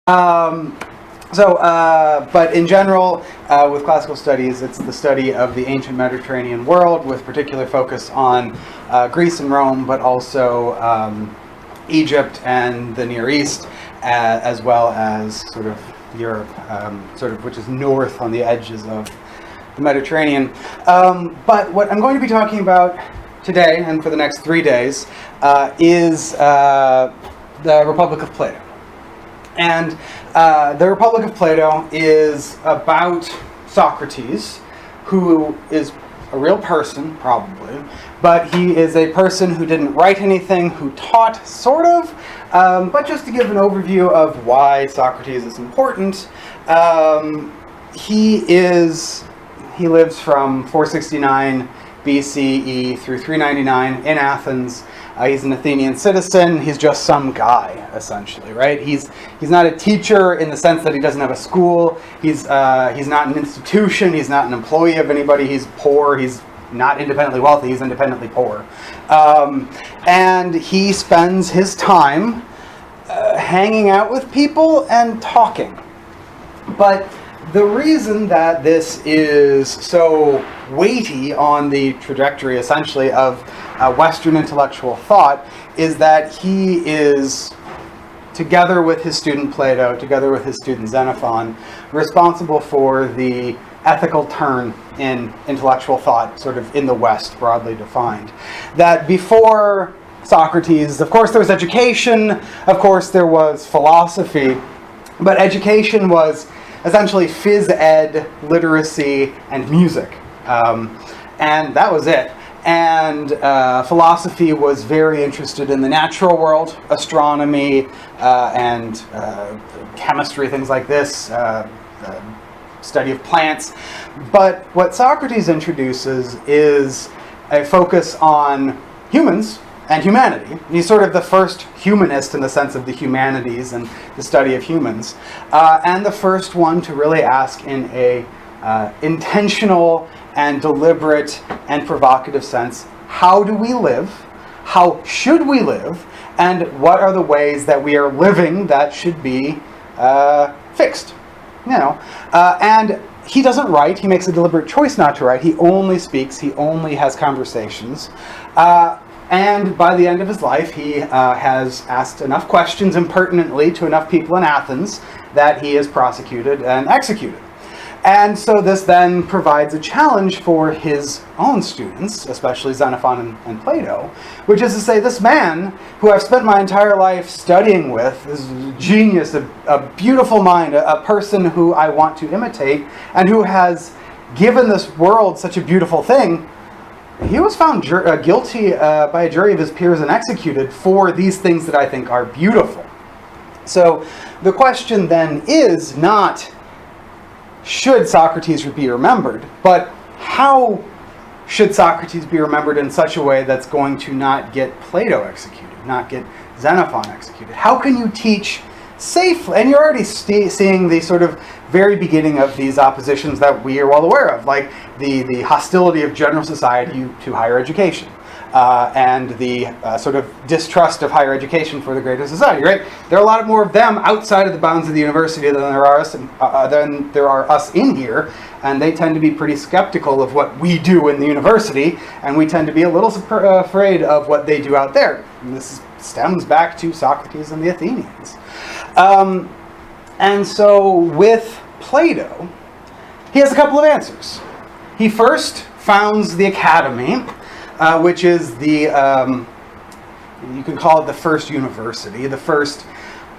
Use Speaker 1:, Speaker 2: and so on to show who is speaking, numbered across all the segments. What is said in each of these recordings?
Speaker 1: But in general, with classical studies, it's the study of the ancient Mediterranean world with particular focus on Greece and Rome, but also Egypt and the Near East, as well as sort of Europe, which is north on the edges of the Mediterranean. But what I'm going to be talking about today and for the next 3 days is the Republic of Plato. And the Republic of Plato is about Socrates, who is a real person, probably, but he is a person who didn't write anything, who taught, sort of, but just to give an overview of why Socrates is important, he lives from 469 BCE through 399 in Athens. He's an Athenian citizen. He's just some guy, essentially, right? He's not a teacher in the sense that he doesn't have a school. He's not an institution. He's not an employee of anybody. He's poor. He's not independently wealthy. He's independently poor. And he spends his time hanging out with people and talking. But the reason that this is so weighty on the trajectory, essentially, of Western intellectual thought is that he is, together with his student Plato, together with his student Xenophon, responsible for the ethical turn in intellectual thought, sort of in the West, broadly defined. That before Socrates, of course there was education, of course there was philosophy, but education was essentially phys ed, literacy, and music. And that was it. And philosophy was very interested in the natural world, astronomy, and chemistry, things like this, study of plants. But what Socrates introduces is a focus on humans and humanity. He's sort of the first humanist in the sense of the humanities and the study of humans, and the first one to really ask in a intentional and deliberate and provocative sense, how do we live? How should we live? And what are the ways that we are living that should be fixed? And he doesn't write. He makes a deliberate choice not to write. He only speaks. He only has conversations. And by the end of his life, he has asked enough questions impertinently to enough people in Athens that he is prosecuted and executed. And so this then provides a challenge for his own students, especially Xenophon and Plato, which is to say, this man who I've spent my entire life studying with, this genius, a beautiful mind, a person who I want to imitate, and who has given this world such a beautiful thing, he was found guilty by a jury of his peers and executed for these things that I think are beautiful. So the question then is not, should Socrates be remembered, but how should Socrates be remembered in such a way that's going to not get Plato executed, not get Xenophon executed? How can you teach safely? And you're already seeing the sort of very beginning of these oppositions that we are well aware of, like the hostility of general society to higher education, and the sort of distrust of higher education for the greater society, right? There are a lot more of them outside of the bounds of the university than there are us in here, and they tend to be pretty skeptical of what we do in the university, and we tend to be a little afraid of what they do out there. And this stems back to Socrates and the Athenians. And so with Plato, he has a couple of answers. He first founds the academy, which is you can call it the first university, the first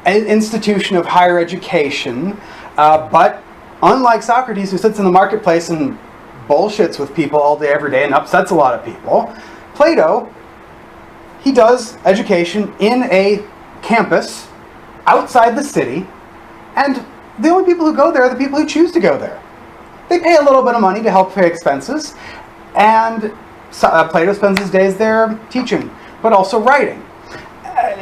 Speaker 1: institution of higher education. But unlike Socrates, who sits in the marketplace and bullshits with people all day, every day, and upsets a lot of people, Plato, he does education in a campus outside the city, and the only people who go there are the people who choose to go there. They pay a little bit of money to help pay expenses, and Plato spends his days there teaching, but also writing.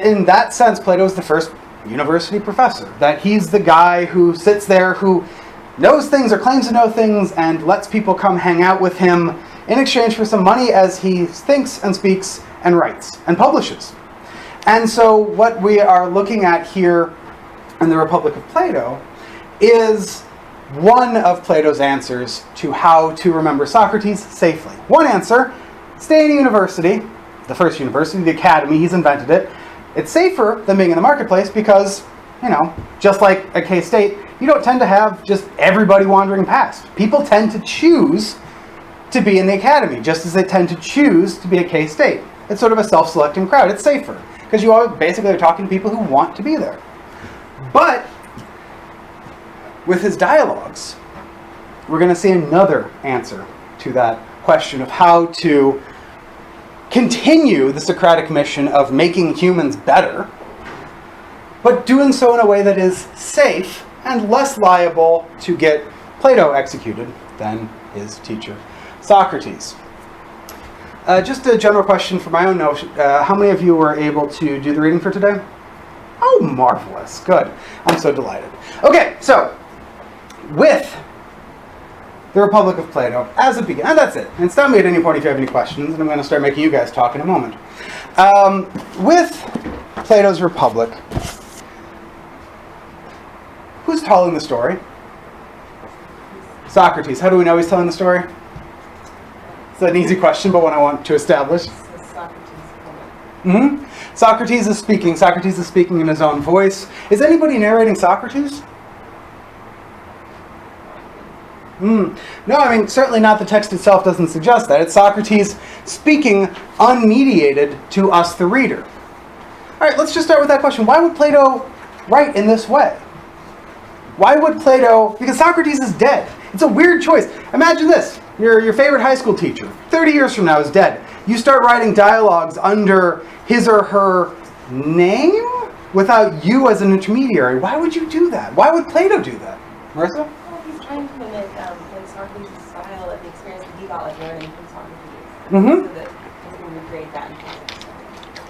Speaker 1: In that sense, Plato is the first university professor, that he's the guy who sits there, who knows things or claims to know things, and lets people come hang out with him in exchange for some money as he thinks and speaks and writes and publishes. And so what we are looking at here in the Republic of Plato is one of Plato's answers to how to remember Socrates safely. One answer, stay in a university, the first university, the academy, he's invented it. It's safer than being in the marketplace because, just like at K-State, you don't tend to have just everybody wandering past. People tend to choose to be in the academy, just as they tend to choose to be at K-State. It's sort of a self-selecting crowd. It's safer because you are basically talking to people who want to be there. But with his dialogues, we're going to see another answer to that question of how to continue the Socratic mission of making humans better, but doing so in a way that is safe and less liable to get Plato executed than his teacher, Socrates. Just a general question for my own notion. How many of you were able to do the reading for today? Oh, marvelous. Good. I'm so delighted. Okay, so with the Republic of Plato as it began, and that's it. And stop me at any point if you have any questions, and I'm going to start making you guys talk in a moment. With Plato's Republic, who's telling the story? Socrates. How do we know he's telling the story? It's an easy question, but one I want to establish. Socrates is speaking. Socrates is speaking in his own voice. Is anybody narrating Socrates? No, I mean, certainly not. The text itself doesn't suggest that. It's Socrates speaking unmediated to us, the reader. All right, let's just start with that question. Why would Plato write in this way? Why would Plato... Because Socrates is dead. It's a weird choice. Imagine this. Your favorite high school teacher, 30 years from now, is dead. You start writing dialogues under his or her name without you as an intermediary. Why would you do that? Why would Plato do that? Marissa?
Speaker 2: Trying to mimic like Socrates' style of the experience that he got, like learning from Socrates, so that he can recreate that in context.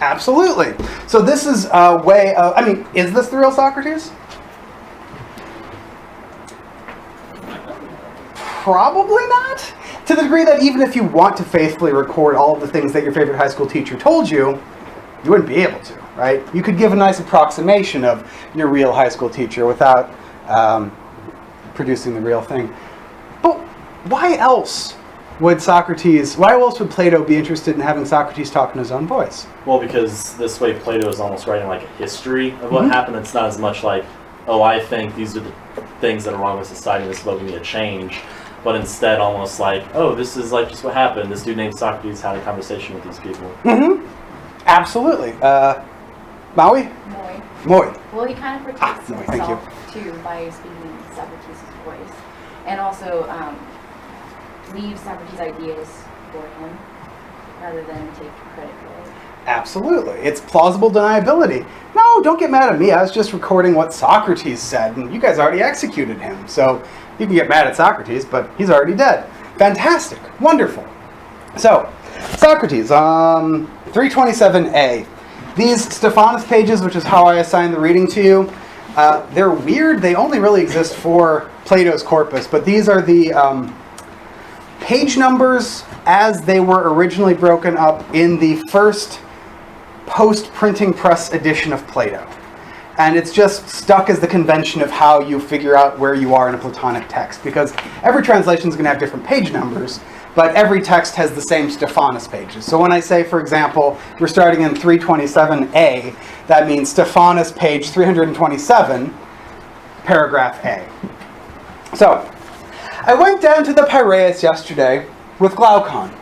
Speaker 1: Absolutely. So this is a way of, is this the real Socrates? Probably not. To the degree that even if you want to faithfully record all of the things that your favorite high school teacher told you, you wouldn't be able to, right? You could give a nice approximation of your real high school teacher without producing the real thing. But why else would Plato be interested in having Socrates talk in his own voice?
Speaker 3: Well, because this way Plato is almost writing like a history of what happened. It's not as much like, oh, I think these are the things that are wrong with society, this is what we need to change. But instead almost like, oh, this is like just what happened. This dude named Socrates had a conversation with these people.
Speaker 1: Absolutely. Maui? Moi.
Speaker 2: Well, he kind of protects
Speaker 1: Moi,
Speaker 2: himself too by speaking Socrates' voice, and also leaves Socrates' ideas for him rather than take credit for it.
Speaker 1: Absolutely. It's plausible deniability. No, don't get mad at me. I was just recording what Socrates said, and you guys already executed him. So you can get mad at Socrates, but he's already dead. Fantastic. Wonderful. So, Socrates, 327a. These Stephanus pages, which is how I assign the reading to you, they're weird. They only really exist for Plato's corpus, but these are the page numbers as they were originally broken up in the first post-printing press edition of Plato. And it's just stuck as the convention of how you figure out where you are in a Platonic text, because every translation is going to have different page numbers, but every text has the same Stephanus pages. So when I say, for example, we're starting in 327a, that means Stephanus page 327, paragraph A. So, I went down to the Piraeus yesterday with Glaucon,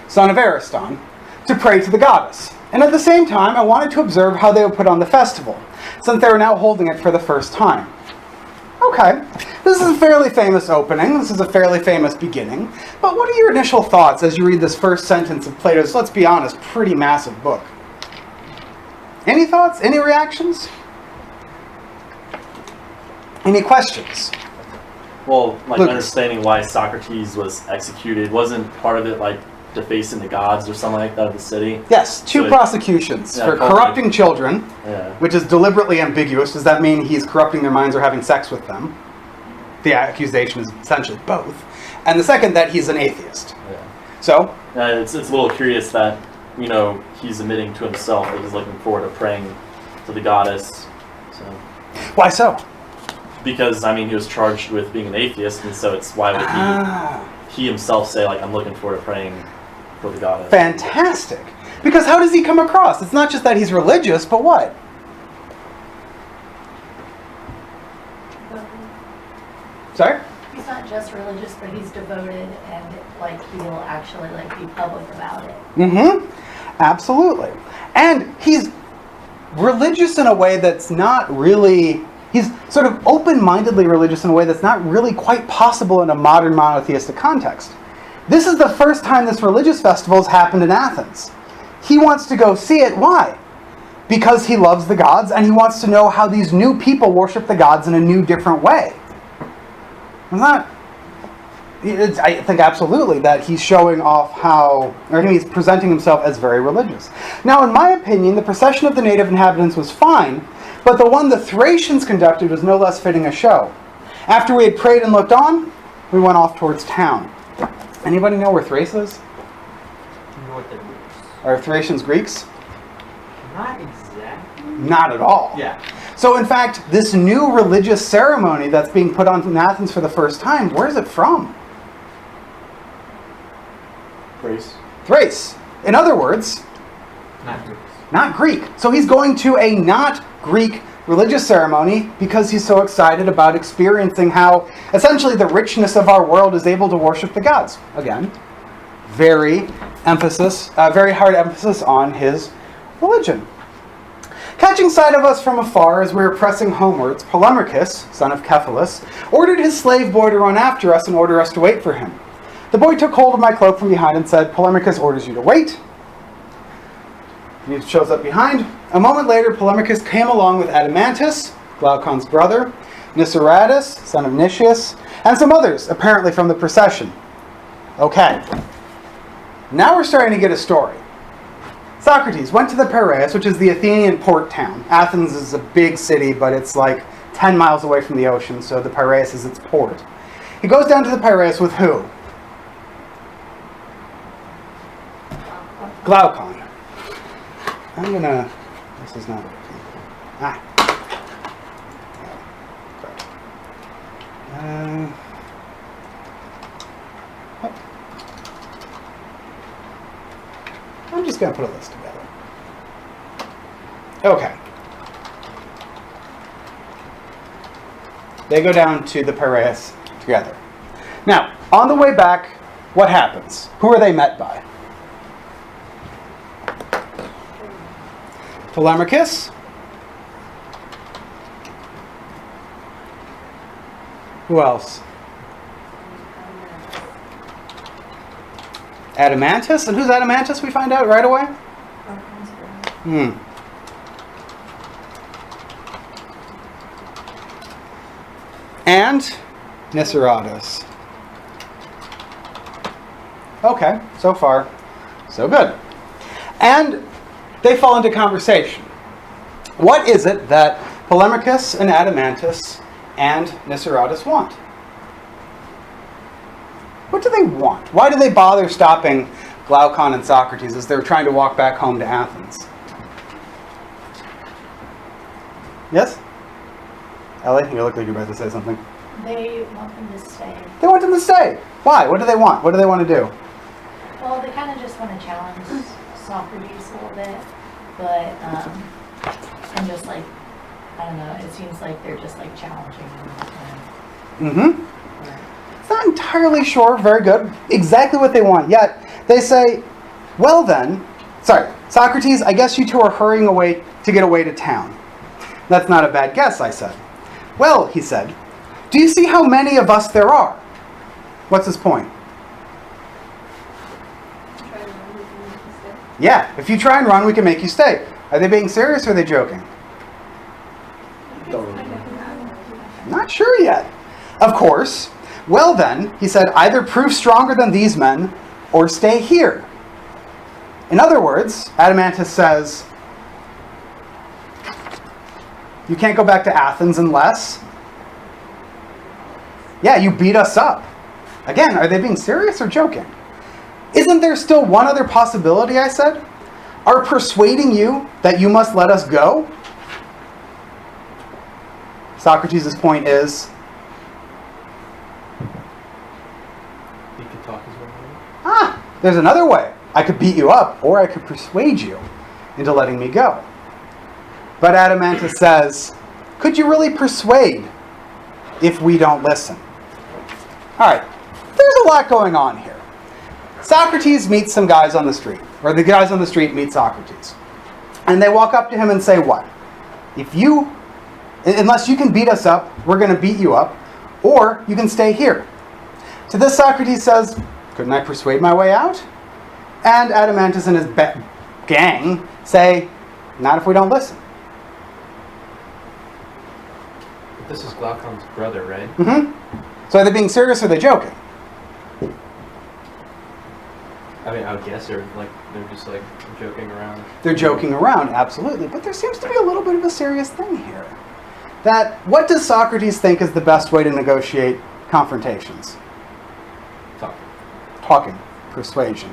Speaker 1: son of Ariston, to pray to the goddess. And at the same time, I wanted to observe how they would put on the festival, since they were now holding it for the first time. Okay, this is a fairly famous opening, this is a fairly famous beginning, but what are your initial thoughts as you read this first sentence of Plato's, let's be honest, pretty massive book? Any thoughts? Any reactions? Any questions?
Speaker 3: Well, like
Speaker 1: Lucas.
Speaker 3: Understanding why Socrates was executed, wasn't part of it like defacing the gods or something like that of the city?
Speaker 1: Yes, two prosecutions for corrupting children, which is deliberately ambiguous. Does that mean he's corrupting their minds or having sex with them? The accusation is essentially both. And the second, that he's an atheist.
Speaker 3: Yeah.
Speaker 1: So?
Speaker 3: It's a little curious that, he's admitting to himself that he's looking forward to praying to the goddess. So.
Speaker 1: Why so?
Speaker 3: Because, I mean, he was charged with being an atheist, and so it's why would he himself say, like, I'm looking forward to praying for the goddess.
Speaker 1: Fantastic. Because how does he come across? It's not just that he's religious, but what? Sorry?
Speaker 4: He's not just religious, but he's devoted, and like he'll actually like be public about it.
Speaker 1: Mm-hmm. Absolutely. And he's religious in a way that's not really... He's sort of open-mindedly religious in a way that's not really quite possible in a modern monotheistic context. This is the first time this religious festival has happened in Athens. He wants to go see it. Why? Because he loves the gods, and he wants to know how these new people worship the gods in a new, different way. I think absolutely that he's showing off he's presenting himself as very religious. Now, in my opinion, the procession of the native inhabitants was fine, but the one the Thracians conducted was no less fitting a show. After we had prayed and looked on, we went off towards town. Anybody know where Thrace is?
Speaker 5: North of Greece.
Speaker 1: Are Thracians Greeks?
Speaker 5: Not exactly.
Speaker 1: Not at all.
Speaker 5: Yeah.
Speaker 1: So in fact, this new religious ceremony that's being put on in Athens for the first time, where is it from?
Speaker 3: Grace.
Speaker 1: Thrace. In other words,
Speaker 5: Not Greece.
Speaker 1: not Greek. So he's going to a not Greek religious ceremony because he's so excited about experiencing how essentially the richness of our world is able to worship the gods. Again, very hard emphasis on his religion. Catching sight of us from afar as we were pressing homewards, Polemarchus, son of Cephalus, ordered his slave boy to run after us and order us to wait for him. The boy took hold of my cloak from behind and said, "Polemarchus orders you to wait." And he shows up behind. A moment later, Polemarchus came along with Adamantus, Glaucon's brother, Niceratus, son of Nicias, and some others, apparently from the procession. Okay. Now we're starting to get a story. Socrates went to the Piraeus, which is the Athenian port town. Athens is a big city, but it's like 10 miles away from the ocean, so the Piraeus is its port. He goes down to the Piraeus with who? Glaucon. This is not working. I'm just going to put a list together. Okay. They go down to the Piraeus together. Now, on the way back, what happens? Who are they met by? Polemarchus. Who else? Adamantus. And who's Adamantus, we find out right away? And Niceratus. Okay, so far, so good. And they fall into conversation. What is it that Polemarchus and Adamantus and Niceratus want? What do they want? Why do they bother stopping Glaucon and Socrates as they're trying to walk back home to Athens? Yes? Ellie, you look like you're about to say something.
Speaker 4: They want them to stay.
Speaker 1: They want them to stay. Why? What do they want? What do they want to do?
Speaker 4: Well, they kind of just want to challenge Socrates a little bit, but and just like, I don't know, it seems like they're just like challenging him.
Speaker 1: Mm-hmm. Not entirely sure. Very good. Exactly what they want. Yet they say, well then, Socrates, I guess you two are hurrying away to get away to town. That's not a bad guess, I said. Well, he said, do you see how many of us there are? What's his point? Yeah, if you try and run, we can make you stay. Are they being serious or are they joking? Not sure yet. Of course. Well then, he said, either prove stronger than these men or stay here. In other words, Adamantus says, you can't go back to Athens unless, you beat us up. Again, are they being serious or joking? Isn't there still one other possibility, I said? Our persuading you that you must let us go? Socrates' point is,
Speaker 5: He could talk his way out.
Speaker 1: there's another way. I could beat you up, or I could persuade you into letting me go. But Adeimantus says, could you really persuade if we don't listen? All right, there's a lot going on here. Socrates meets some guys on the street, or the guys on the street meet Socrates. And they walk up to him and say, what? Unless you can beat us up, we're going to beat you up, or you can stay here. To this Socrates says, couldn't I persuade my way out? And Adeimantus and his gang say, not if we don't listen.
Speaker 5: This is Glaucon's brother, right?
Speaker 1: Mm-hmm. So are they being serious or are they joking?
Speaker 5: I mean, I would guess they're just like joking around.
Speaker 1: They're joking around, absolutely. But there seems to be a little bit of a serious thing here. That what does Socrates think is the best way to negotiate confrontations? Talking, persuasion.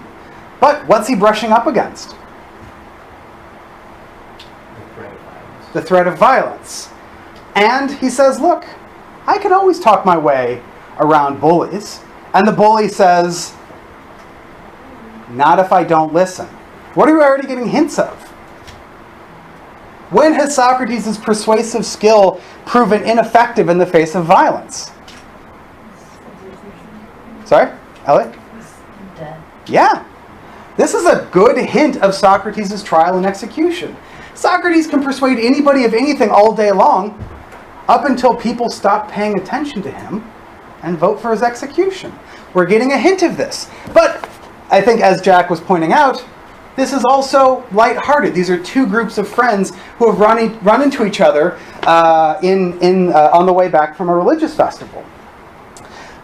Speaker 1: But what's he brushing up against?
Speaker 5: The threat of violence.
Speaker 1: The threat of violence. And he says, look, I can always talk my way around bullies. And the bully says, not if I don't listen. What are we already getting hints of? When has Socrates' persuasive skill proven ineffective in the face of violence? Sorry? Elliot?
Speaker 4: Dead.
Speaker 1: Yeah. This is a good hint of Socrates' trial and execution. Socrates can persuade anybody of anything all day long, up until people stop paying attention to him and vote for his execution. We're getting a hint of this. But I think, as Jack was pointing out, this is also lighthearted. These are two groups of friends who have run into each other on the way back from a religious festival.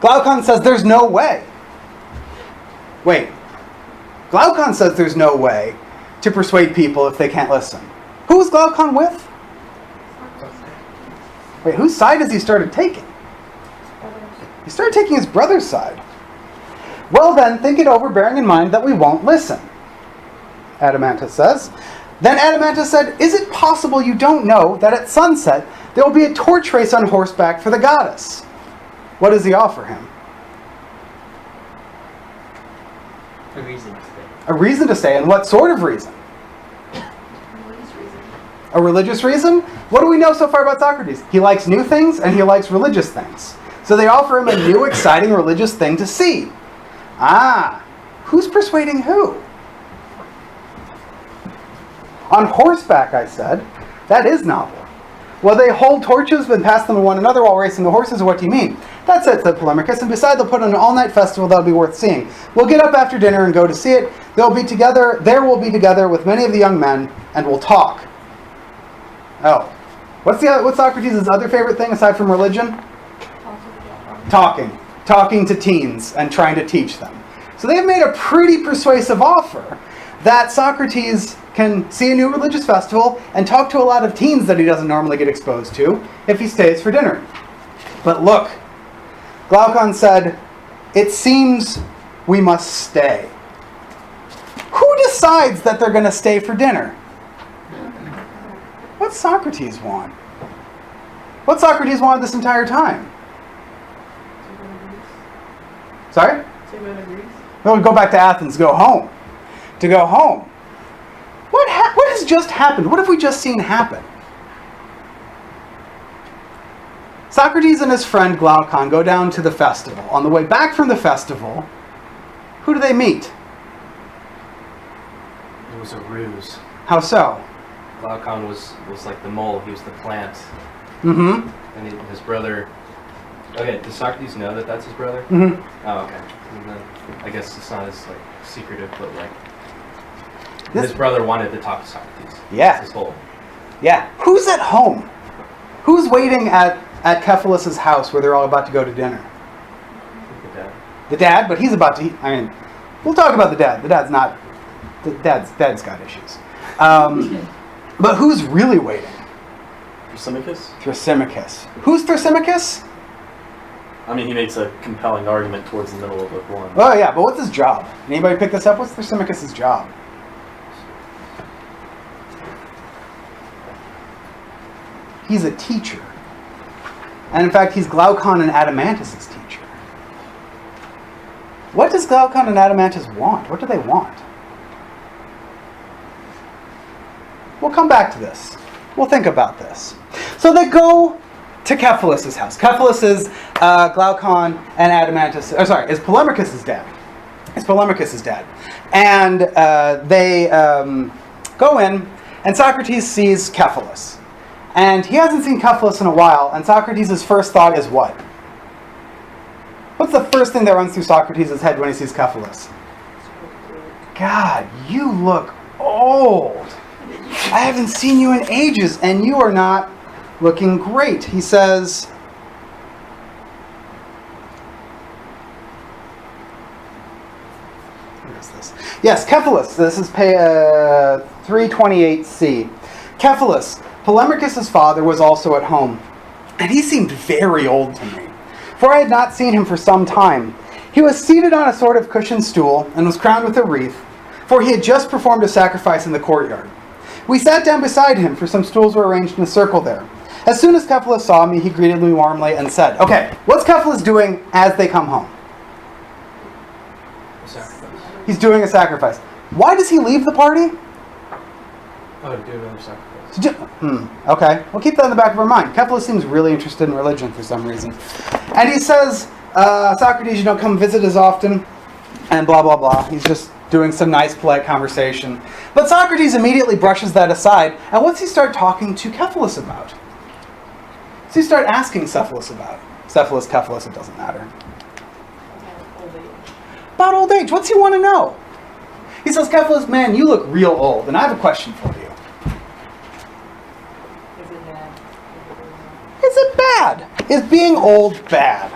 Speaker 1: Glaucon says there's no way. Wait. Glaucon says there's no way to persuade people if they can't listen. Who was Glaucon with? Wait, whose side has he started taking? He started taking his brother's side. Well then, think it over, bearing in mind that we won't listen. Adeimantus says. Then Adeimantus said, is it possible you don't know that at sunset there will be a torch race on horseback for the goddess? What does he offer him?
Speaker 5: A reason to stay.
Speaker 1: A reason to stay, and what sort of reason? A religious reason? What do we know so far about Socrates? He likes new things and he likes religious things. So they offer him a new, exciting religious thing to see. Who's persuading who? On horseback, I said. That is novel. Well, they hold torches and pass them to one another while racing the horses. What do you mean? That's it, said Polemachus. And besides, they'll put on an all-night festival that'll be worth seeing. We'll get up after dinner and go to see it. There will be together with many of the young men, and we'll talk. Oh. What's Socrates' other favorite thing aside from religion? Talking. Talking to teens and trying to teach them. So they've made a pretty persuasive offer that Socrates can see a new religious festival and talk to a lot of teens that he doesn't normally get exposed to if he stays for dinner. But look, Glaucon said, it seems we must stay. Who decides that they're going to stay for dinner? What's Socrates want? What's Socrates wanted this entire time? Sorry? No, go back to Athens, go home. To go home. What has just happened? What have we just seen happen? Socrates and his friend Glaucon go down to the festival. On the way back from the festival, who do they meet?
Speaker 5: It was a ruse.
Speaker 1: How so?
Speaker 5: Glaucon was like the mole. He was the plant.
Speaker 1: Mm-hmm.
Speaker 5: And his brother... Okay, does Socrates know that that's his brother?
Speaker 1: Mm-hmm.
Speaker 5: Oh, okay. And then, I guess it's not as secretive, but his brother wanted to talk to Socrates.
Speaker 1: Yeah.
Speaker 5: That's his whole...
Speaker 1: Yeah. Who's at home? Who's waiting at Cephalus's house where they're all about to go to dinner?
Speaker 5: The dad.
Speaker 1: The dad, but he's about to... we'll talk about the dad. The dad's got issues. But who's really waiting?
Speaker 3: Thrasymachus?
Speaker 1: Thrasymachus. Who's Thrasymachus?
Speaker 3: He makes a compelling argument towards the middle of book one.
Speaker 1: Oh yeah, but what's his job? Anybody pick this up? What's Thrasymachus' job? He's a teacher. And in fact, he's Glaucon and Adamantus' teacher. What does Glaucon and Adamantus want? What do they want? We'll come back to this. We'll think about this. So they go to Cephalus' house. Cephalus is Glaucon and Adamantus, is Polemarchus' dad. It's Polemarchus' dad. And they go in, and Socrates sees Cephalus. And he hasn't seen Cephalus in a while, and Socrates' first thought is what? What's the first thing that runs through Socrates' head when he sees Cephalus? God, you look old. I haven't seen you in ages, and you are not looking great. He says, where is this? Yes, Cephalus. This is 328c. Cephalus, Polemarchus' father, was also at home, and he seemed very old to me, for I had not seen him for some time. He was seated on a sort of cushioned stool, and was crowned with a wreath, for he had just performed a sacrifice in the courtyard. We sat down beside him, for some stools were arranged in a circle there. As soon as Cephalus saw me, he greeted me warmly and said, okay, what's Cephalus doing as they come home?
Speaker 5: A sacrifice.
Speaker 1: He's doing a sacrifice. Why does he leave the party?
Speaker 5: Oh, to do another sacrifice.
Speaker 1: Okay, we'll keep that in the back of our mind. Cephalus seems really interested in religion for some reason. And he says, Socrates, you don't come visit as often, and blah, blah, blah. He's just doing some nice, polite conversation. But Socrates immediately brushes that aside, and what's he start talking to Cephalus about? So he start asking Cephalus about? Cephalus, it doesn't matter. About old age. What's he want to know? He says, Cephalus, man, you look real old, and I have a question for you. Is it bad? Is being old bad?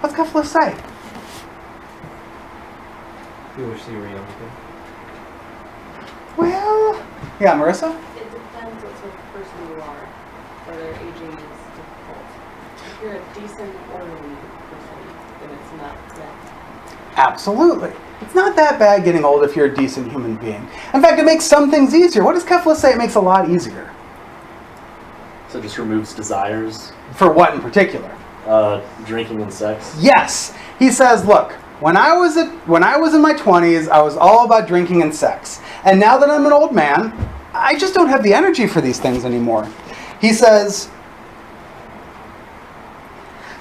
Speaker 1: What's Cephalus say?
Speaker 5: You wish you were young again.
Speaker 1: Well, yeah, Marissa?
Speaker 6: It depends what sort of person you are, whether aging is difficult. If you're a decent, orderly person, then it's not that.
Speaker 1: Absolutely. It's not that bad getting old if you're a decent human being. In fact, it makes some things easier. What does Cephalus say it makes a lot easier?
Speaker 3: So it just removes desires,
Speaker 1: For what in particular?
Speaker 3: drinking and sex.
Speaker 1: Yes. He says, look, when I was in my 20s, I was all about drinking and sex. And now that I'm an old man, I just don't have the energy for these things anymore. He says,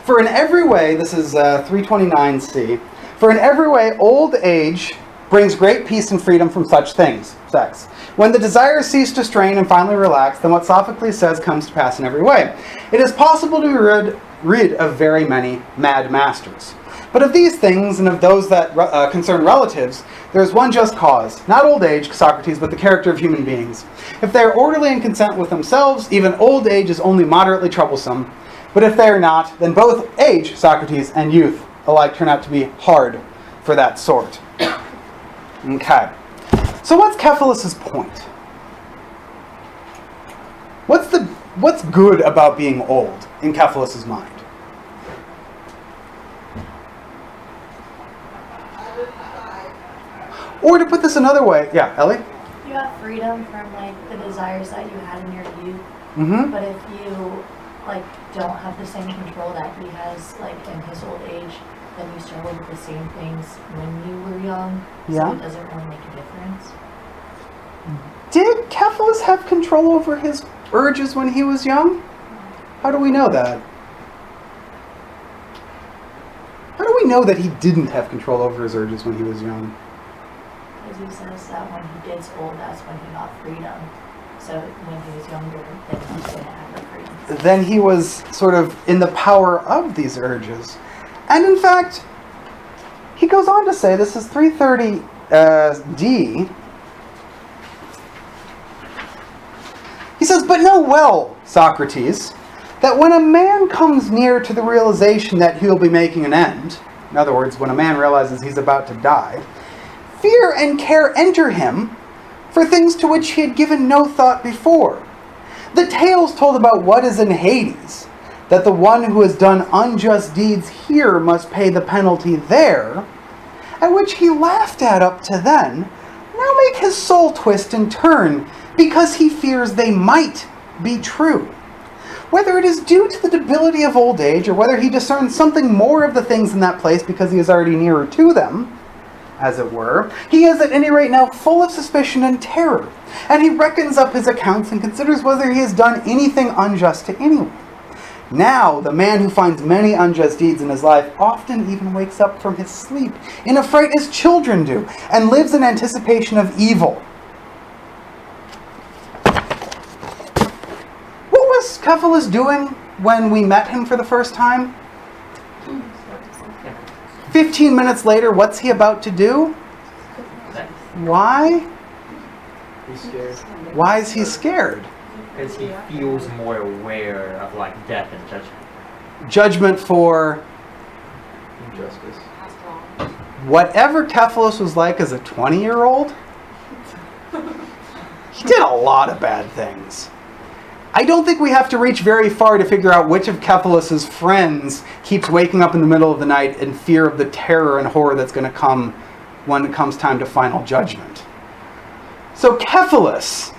Speaker 1: for in every way, this is 329c, for in every way old age brings great peace and freedom from such things, sex. When the desires cease to strain and finally relax, then what Sophocles says comes to pass in every way. It is possible to be rid of very many mad masters. But of these things, and of those that concern relatives, there is one just cause, not old age, Socrates, but the character of human beings. If they are orderly and content with themselves, even old age is only moderately troublesome. But if they are not, then both age, Socrates, and youth alike turn out to be hard for that sort. Okay. So what's Cephalus' point? What's good about being old in Cephalus' mind? Or to put this another way, yeah, Ellie?
Speaker 4: You have freedom from like the desires that you had in your youth,
Speaker 1: Mm-hmm.
Speaker 4: but if you like don't have the same control that he has like in his old age, then you struggle with the same things when you were young.
Speaker 1: Yeah.
Speaker 4: So it doesn't really make a difference.
Speaker 1: Did Cephalus have control over his urges when he was young? How do we know that? How do we know that he didn't have control over his urges when he was young?
Speaker 4: Because he says that when he gets old, that's when he got freedom. So when he was younger, then he didn't have the freedom.
Speaker 1: Then he was sort of in the power of these urges. And in fact, he goes on to say, this is 330d, he says, but know well, Socrates, that when a man comes near to the realization that he'll be making an end, in other words, when a man realizes he's about to die, fear and care enter him for things to which he had given no thought before. The tales told about what is in Hades, that the one who has done unjust deeds here must pay the penalty there, at which he laughed at up to then, now make his soul twist and turn, because he fears they might be true. whether it is due to the debility of old age, or whether he discerns something more of the things in that place because he is already nearer to them, as it were, he is at any rate now full of suspicion and terror, and he reckons up his accounts and considers whether he has done anything unjust to anyone. Now, the man who finds many unjust deeds in his life often even wakes up from his sleep in a fright as children do, and lives in anticipation of evil. What was Cephalus doing when we met him for the first time? 15 minutes later, what's he about to do? Why?
Speaker 7: He's scared.
Speaker 1: Why is he scared?
Speaker 7: Because he feels more aware of like death and judgment.
Speaker 1: Judgment for
Speaker 7: Injustice.
Speaker 1: whatever Cephalus was like as a 20-year-old. He did a lot of bad things. I don't think we have to reach very far to figure out which of Cephalus's friends keeps waking up in the middle of the night in fear of the terror and horror that's going to come when it comes time to final judgment. So Cephalus,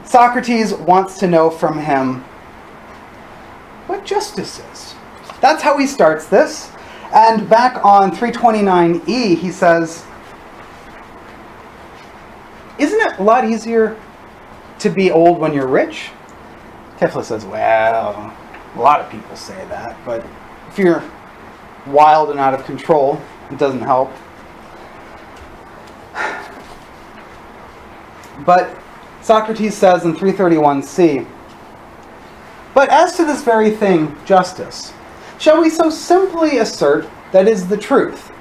Speaker 1: Socrates wants to know from him what justice is. That's how he starts this. And back on 329e, he says, isn't it a lot easier to be old when you're rich? Cephalus says, well, a lot of people say that, but if you're wild and out of control, it doesn't help. But Socrates says in 331c, but as to this very thing, justice, shall we so simply assert that is the truth,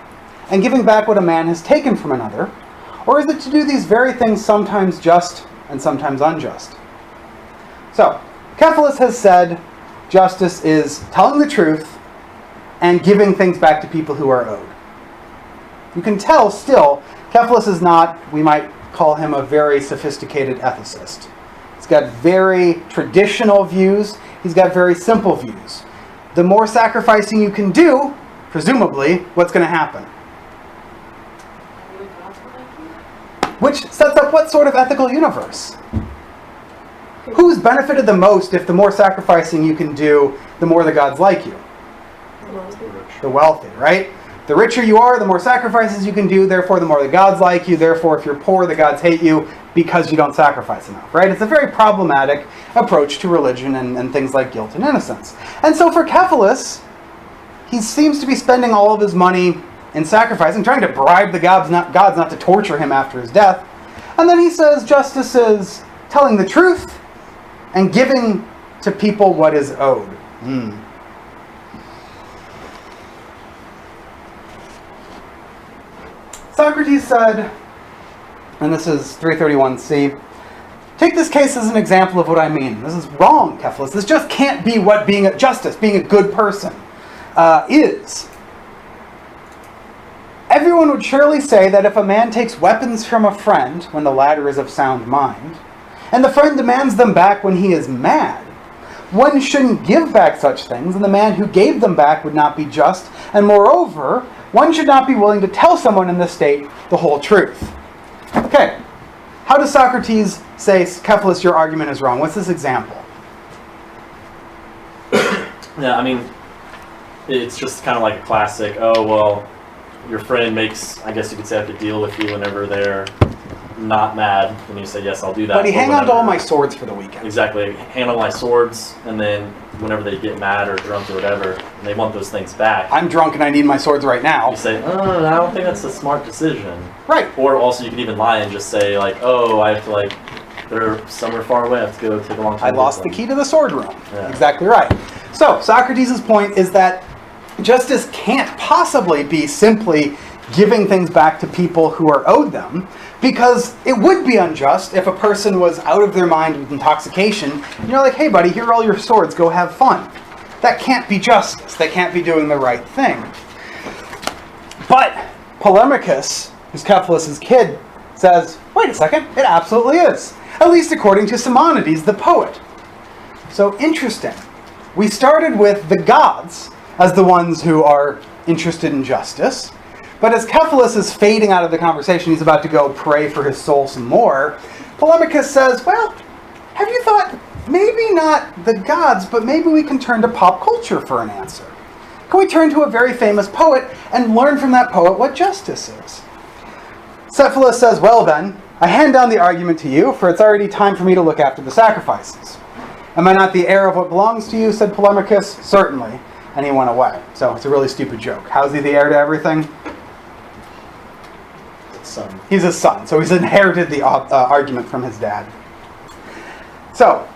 Speaker 1: and giving back what a man has taken from another, or is it to do these very things sometimes just and sometimes unjust? So, Cephalus has said justice is telling the truth and giving things back to people who are owed. You can tell still, Cephalus is not, we might call him a very sophisticated ethicist. He's got very traditional views. He's got very simple views. The more sacrificing you can do, presumably, what's going to happen? Which sets up what sort of ethical universe? Who's benefited the most if the more sacrificing you can do, the more the gods like you? The wealthy, right? The richer you are, the more sacrifices you can do, therefore the more the gods like you, therefore if you're poor, the gods hate you because you don't sacrifice enough, right? It's a very problematic approach to religion and things like guilt and innocence. And so for Cephalus, he seems to be spending all of his money in sacrificing, trying to bribe the gods not to torture him after his death. And then he says justice is telling the truth and giving to people what is owed. Socrates said, and this is 331c, take this case as an example of what I mean. This is wrong, Cephalus. This just can't be what being a justice, being a good person, is. Everyone would surely say that if a man takes weapons from a friend when the latter is of sound mind, and the friend demands them back when he is mad, one shouldn't give back such things, and the man who gave them back would not be just, and moreover, one should not be willing to tell someone in this state the whole truth. Okay, how does Socrates say, Cephalus, your argument is wrong? What's this example?
Speaker 3: Yeah, I mean, it's just kind of like a classic, oh, well, your friend makes, I guess you could say, like a deal with you whenever they're not mad, and you say, yes, I'll do that.
Speaker 1: Buddy, hang on to all my swords for the weekend.
Speaker 3: Exactly. Hang on my swords, and then whenever they get mad or drunk or whatever, and they want those things back.
Speaker 1: I'm drunk and I need my swords right now.
Speaker 3: You say, oh, I don't think that's a smart decision.
Speaker 1: Right.
Speaker 3: Or also you can even lie and just say, like, oh, I have to, like, they're somewhere far away, I have to go take a long time.
Speaker 1: I lost the key to the sword room.
Speaker 3: Yeah.
Speaker 1: Exactly right. So, Socrates' point is that justice can't possibly be simply giving things back to people who are owed them, because it would be unjust if a person was out of their mind with intoxication, and you're like, hey buddy, here are all your swords, go have fun. That can't be justice. They can't be doing the right thing. But Polemachus, who's Cephalus' kid, says, wait a second, it absolutely is. At least according to Simonides, the poet. So interesting. We started with the gods as the ones who are interested in justice. But as Cephalus is fading out of the conversation, he's about to go pray for his soul some more, Polemachus says, well, have you thought, maybe not the gods, but maybe we can turn to pop culture for an answer? Can we turn to a very famous poet and learn from that poet what justice is? Cephalus says, well then, I hand down the argument to you, for it's already time for me to look after the sacrifices. Am I not the heir of what belongs to you, said Polemachus. Certainly. And he went away. So it's a really stupid joke. How's he the heir to everything?
Speaker 3: Son.
Speaker 1: He's his son, so he's inherited the argument from his dad. So,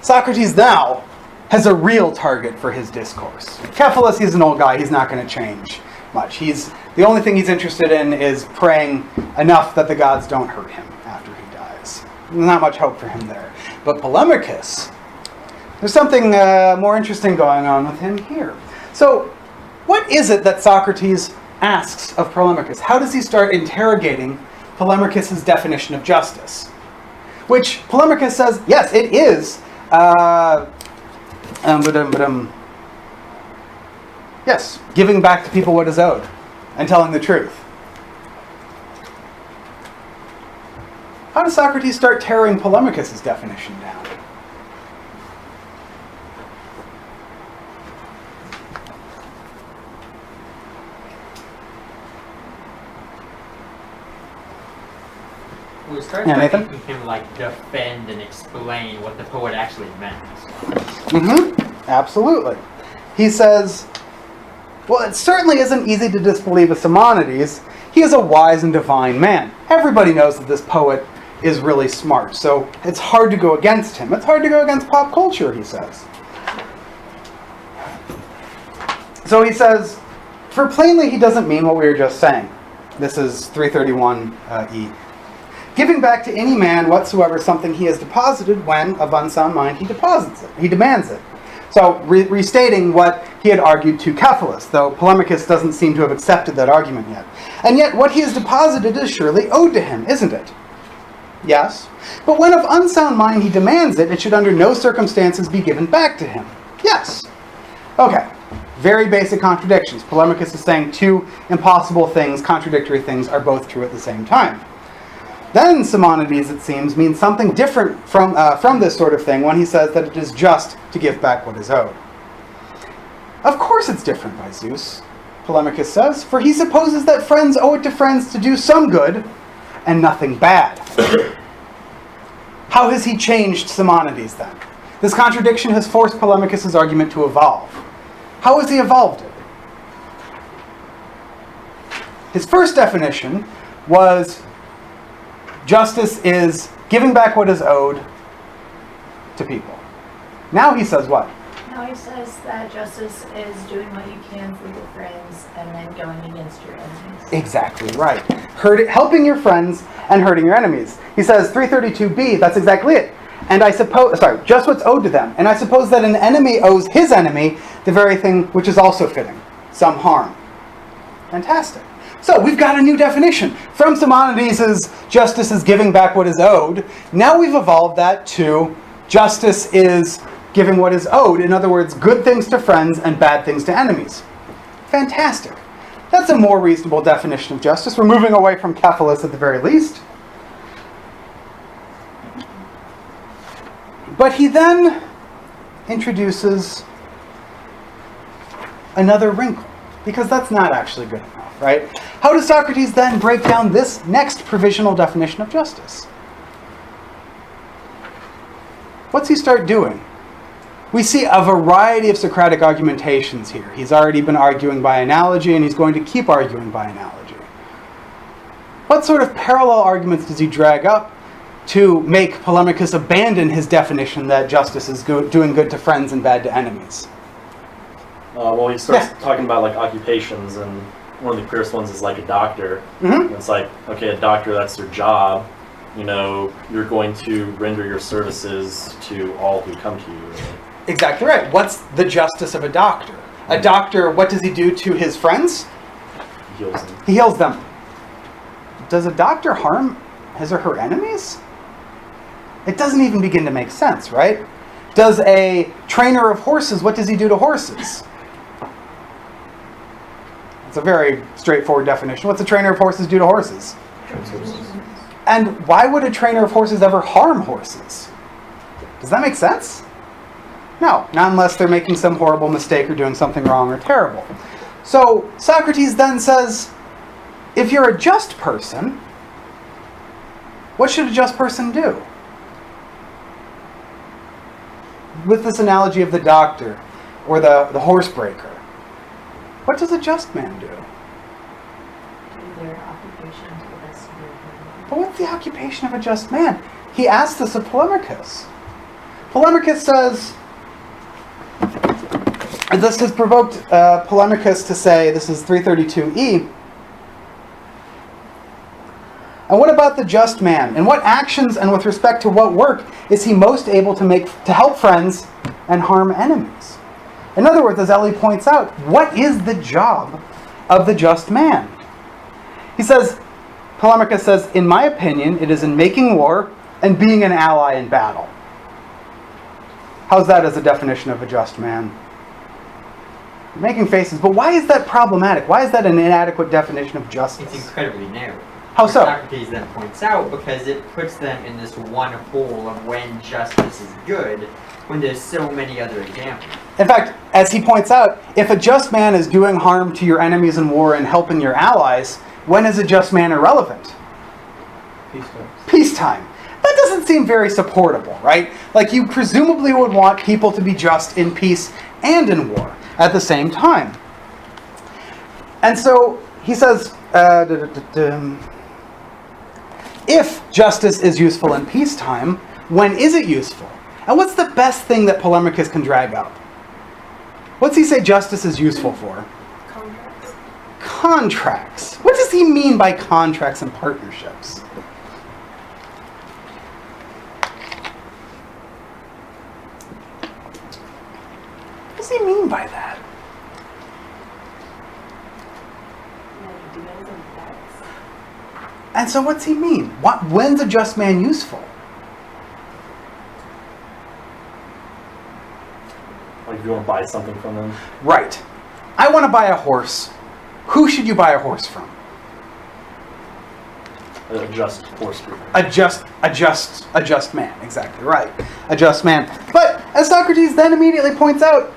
Speaker 1: Socrates now has a real target for his discourse. Cephalus, he's an old guy, he's not going to change much. The only thing he's interested in is praying enough that the gods don't hurt him after he dies. There's not much hope for him there. But Polemachus, there's something more interesting going on with him here. So, what is it that Socrates asks of Polemachus? How does he start interrogating Polemachus' definition of justice? Which Polemachus says, yes, it is. Yes, giving back to people what is owed and telling the truth. How does Socrates start tearing Polemachus' definition down?
Speaker 7: We start
Speaker 1: Yeah, Nathan?
Speaker 7: making him like defend and explain what the poet actually meant.
Speaker 1: Absolutely. He says, well, it certainly isn't easy to disbelieve of Simonides. He is a wise and divine man. Everybody knows that this poet is really smart, so it's hard to go against him. It's hard to go against pop culture, he says. So he says, for plainly he doesn't mean what we were just saying. This is 331e. Giving back to any man whatsoever something he has deposited when, of unsound mind, he deposits it. He demands it. So, restating what he had argued to Cephalus, though Polemachus doesn't seem to have accepted that argument yet. And yet, what he has deposited is surely owed to him, isn't it? Yes. But when of unsound mind he demands it, it should under no circumstances be given back to him. Yes. Okay. Very basic contradictions. Polemachus is saying two impossible things, contradictory things, are both true at the same time. Then Simonides, it seems, means something different from this sort of thing when he says that it is just to give back what is owed. Of course it's different by Zeus, Polemachus says, for he supposes that friends owe it to friends to do some good and nothing bad. How has he changed Simonides then? This contradiction has forced Polemachus' argument to evolve. How has he evolved it? His first definition was justice is giving back what is owed to people. Now he says what?
Speaker 4: Now he says that justice is doing what you can for your friends and then going against your enemies.
Speaker 1: Exactly right. Helping your friends and hurting your enemies. He says 332b, that's exactly it. And I suppose, just what's owed to them. And I suppose that an enemy owes his enemy the very thing which is also fitting, some harm. Fantastic. So we've got a new definition. From Simonides' justice is giving back what is owed, now we've evolved that to justice is giving what is owed. In other words, good things to friends and bad things to enemies. Fantastic. That's a more reasonable definition of justice. We're moving away from Cephalus at the very least. But he then introduces another wrinkle, because that's not actually good enough, right? How does Socrates then break down this next provisional definition of justice? What's he start doing? We see a variety of Socratic argumentations here. He's already been arguing by analogy, and he's going to keep arguing by analogy. What sort of parallel arguments does he drag up to make Polemachus abandon his definition that justice is doing good to friends and bad to enemies?
Speaker 3: Well, he starts talking about like occupations, and one of the clearest ones is like a doctor. Mm-hmm. It's like, okay, a doctor, that's their job. You know, you're going to render your services to all who come to you.
Speaker 1: Exactly right. What's the justice of a doctor? A doctor, what does he do to his friends?
Speaker 3: He heals them.
Speaker 1: He heals them. Does a doctor harm his or her enemies? It doesn't even begin to make sense, right? Does a trainer of horses, what does he do to horses? It's a very straightforward definition. What's a trainer of horses do to horses? And why would a trainer of horses ever harm horses? Does that make sense? No, not unless they're making some horrible mistake or doing something wrong or terrible. So Socrates then says, if you're a just person, what should a just person do? With this analogy of the doctor or the horse breaker, what does a just man do?
Speaker 4: Do their occupation to the best of their ability.
Speaker 1: But what's the occupation of a just man? He asks this of Polemarchus. Polemarchus says, this has provoked Polemarchus to say, this is 332e, and what about the just man? In what actions and with respect to what work is he most able to help friends and harm enemies? In other words, as Ellie points out, what is the job of the just man? He says, Polemarchus says, in my opinion, it is in making war and being an ally in battle. How's that as a definition of a just man? Making faces, but why is that problematic? Why is that an inadequate definition of justice?
Speaker 7: It's incredibly narrow.
Speaker 1: How so?
Speaker 7: Socrates then points out because it puts them in this one hole of when justice is good, when there's so many other examples.
Speaker 1: In fact, as he points out, if a just man is doing harm to your enemies in war and helping your allies, when is a just man irrelevant? Peacetime. That doesn't seem very supportable, right? Like you presumably would want people to be just in peace and in war at the same time. And so he says, if justice is useful in peacetime, when is it useful? And what's the best thing that Polemarchus can drag up? What's he say justice is useful for?
Speaker 6: Contracts.
Speaker 1: Contracts. What does he mean by contracts and partnerships? What does he mean by that?
Speaker 6: Like deals and bets.
Speaker 1: And so what's he mean? When's a just man useful?
Speaker 3: Like if you want to buy something from them.
Speaker 1: Right. I want to buy a horse. Who should you buy a horse from?
Speaker 3: A just horse breeder.
Speaker 1: A just man. Exactly right. A just man. But as Socrates then immediately points out,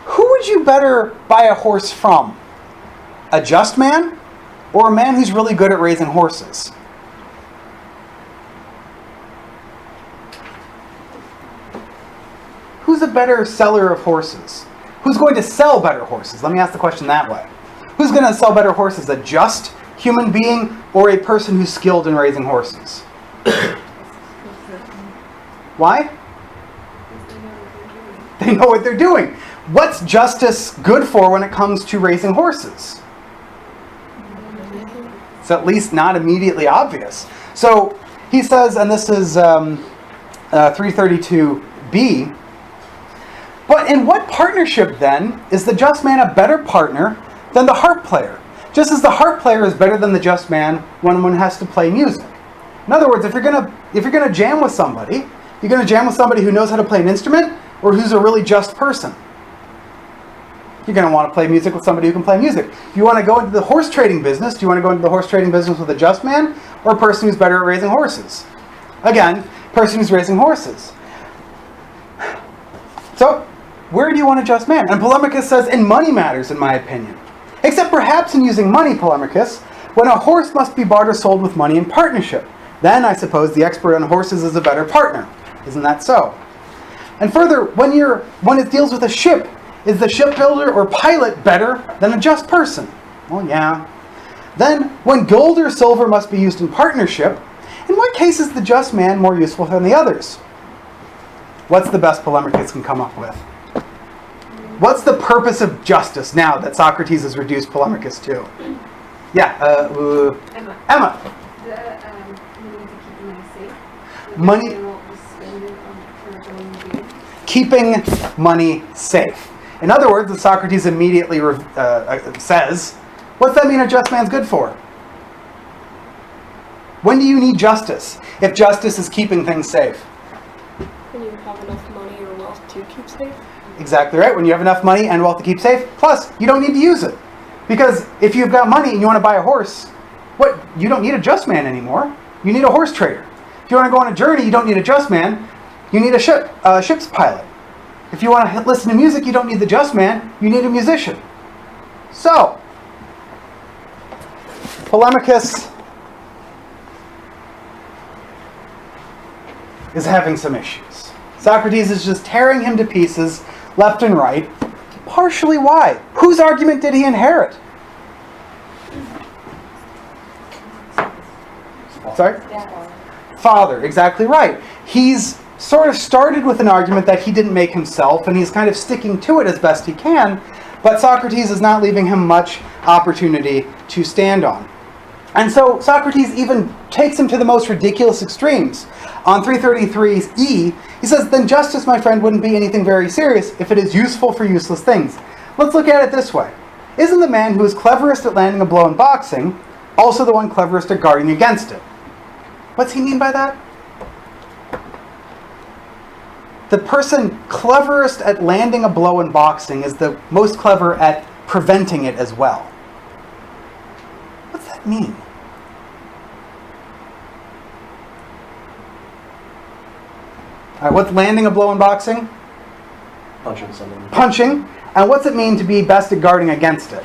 Speaker 1: who would you better buy a horse from? A just man or a man who's really good at raising horses? Who's a better seller of horses? Who's going to sell better horses? Let me ask the question that way. Who's going to sell better horses? A just human being or a person who's skilled in raising horses? Why? They know what they're doing. What's justice good for when it comes to raising horses? It's at least not immediately obvious. So he says, and this is 332b, but in what partnership then is the just man a better partner than the harp player? Just as the harp player is better than the just man when one has to play music. In other words, if you're gonna jam with somebody, you're gonna jam with somebody who knows how to play an instrument or who's a really just person. You're going to want to play music with somebody who can play music. If you want to go into the horse trading business, do you want to go into the horse trading business with a just man or a person who's better at raising horses? Again, person who's raising horses. So, where do you want a just man? And Polemarchus says, in money matters, in my opinion. Except perhaps in using money, Polemarchus, when a horse must be bought or sold with money in partnership. Then, I suppose, the expert on horses is a better partner. Isn't that so? And further, when it deals with a ship, is the shipbuilder or pilot better than a just person? Well, yeah. Then, when gold or silver must be used in partnership, in what case is the just man more useful than the others? What's the best Polemarchus can come up with? What's the purpose of justice now that Socrates has reduced Polemarchus to? Yeah, Emma.
Speaker 6: The money to keep money safe.
Speaker 1: Money.
Speaker 6: They won't spend it for their own use.
Speaker 1: Keeping money safe. In other words, as Socrates immediately says, what's that mean a just man's good for? When do you need justice? If justice is keeping things safe.
Speaker 8: When you have enough money or wealth to keep safe.
Speaker 1: Exactly right. When you have enough money and wealth to keep safe, plus you don't need to use it. Because if you've got money and you want to buy a horse, you don't need a just man anymore. You need a horse trader. If you want to go on a journey, you don't need a just man. You need a ship's pilot. If you want to listen to music, you don't need the just man. You need a musician. So, Polemachus is having some issues. Socrates is just tearing him to pieces left and right. Partially why? Whose argument did he inherit? Sorry? Father, exactly right. He's sort of started with an argument that he didn't make himself, and he's kind of sticking to it as best he can, but Socrates is not leaving him much opportunity to stand on. And so Socrates even takes him to the most ridiculous extremes. On 333e, he says, then justice, my friend, wouldn't be anything very serious if it is useful for useless things. Let's look at it this way. Isn't the man who is cleverest at landing a blow in boxing also the one cleverest at guarding against it? What's he mean by that? The person cleverest at landing a blow in boxing is the most clever at preventing it as well. What's that mean? All right, what's landing a blow in boxing?
Speaker 3: Punching someone.
Speaker 1: Punching. And what's it mean to be best at guarding against it?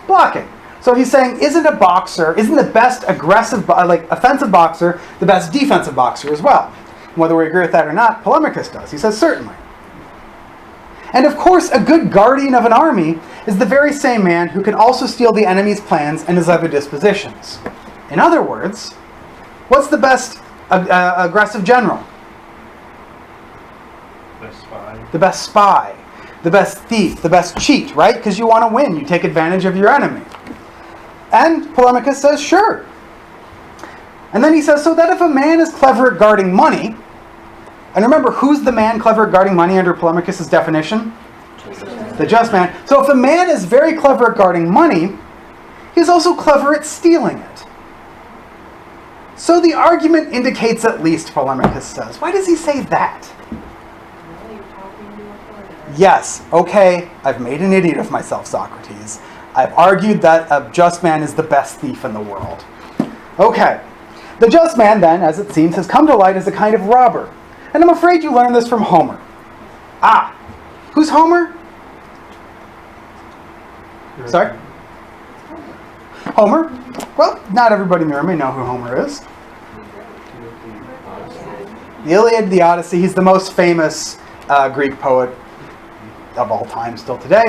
Speaker 1: Blocking. So he's saying, isn't the best aggressive, offensive boxer the best defensive boxer as well? And whether we agree with that or not, Polemachus does. He says, certainly. And of course, a good guardian of an army is the very same man who can also steal the enemy's plans and his other dispositions. In other words, what's the best aggressive general?
Speaker 5: Best spy.
Speaker 1: The best spy. The best thief. The best cheat, right? Because you want to win. You take advantage of your enemy. And Polemachus says, sure. And then he says, so that if a man is clever at guarding money, and remember, who's the man clever at guarding money under Polemachus' definition? The just man. So if a man is very clever at guarding money, he's also clever at stealing it. So the argument indicates at least, Polemachus says. Why does he say that? Yes, okay, I've made an idiot of myself, Socrates. I've argued that a just man is the best thief in the world. Okay. The just man, then, as it seems, has come to light as a kind of robber. And I'm afraid you learned this from Homer. Ah, who's Homer? Sorry? Homer? Well, not everybody in the room may know who Homer is. The Iliad, the Odyssey, he's the most famous Greek poet of all time still today.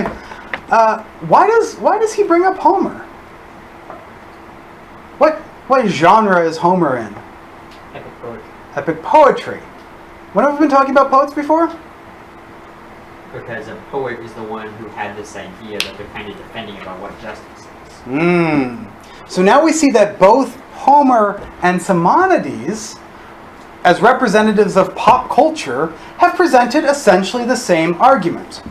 Speaker 1: Why does he bring up Homer? What genre is Homer in?
Speaker 7: Epic poetry.
Speaker 1: Epic poetry. When have we been talking about poets before?
Speaker 7: Because a poet is the one who had this idea that they're kind of defending about what justice is.
Speaker 1: So now we see that both Homer and Simonides, as representatives of pop culture, have presented essentially the same argument.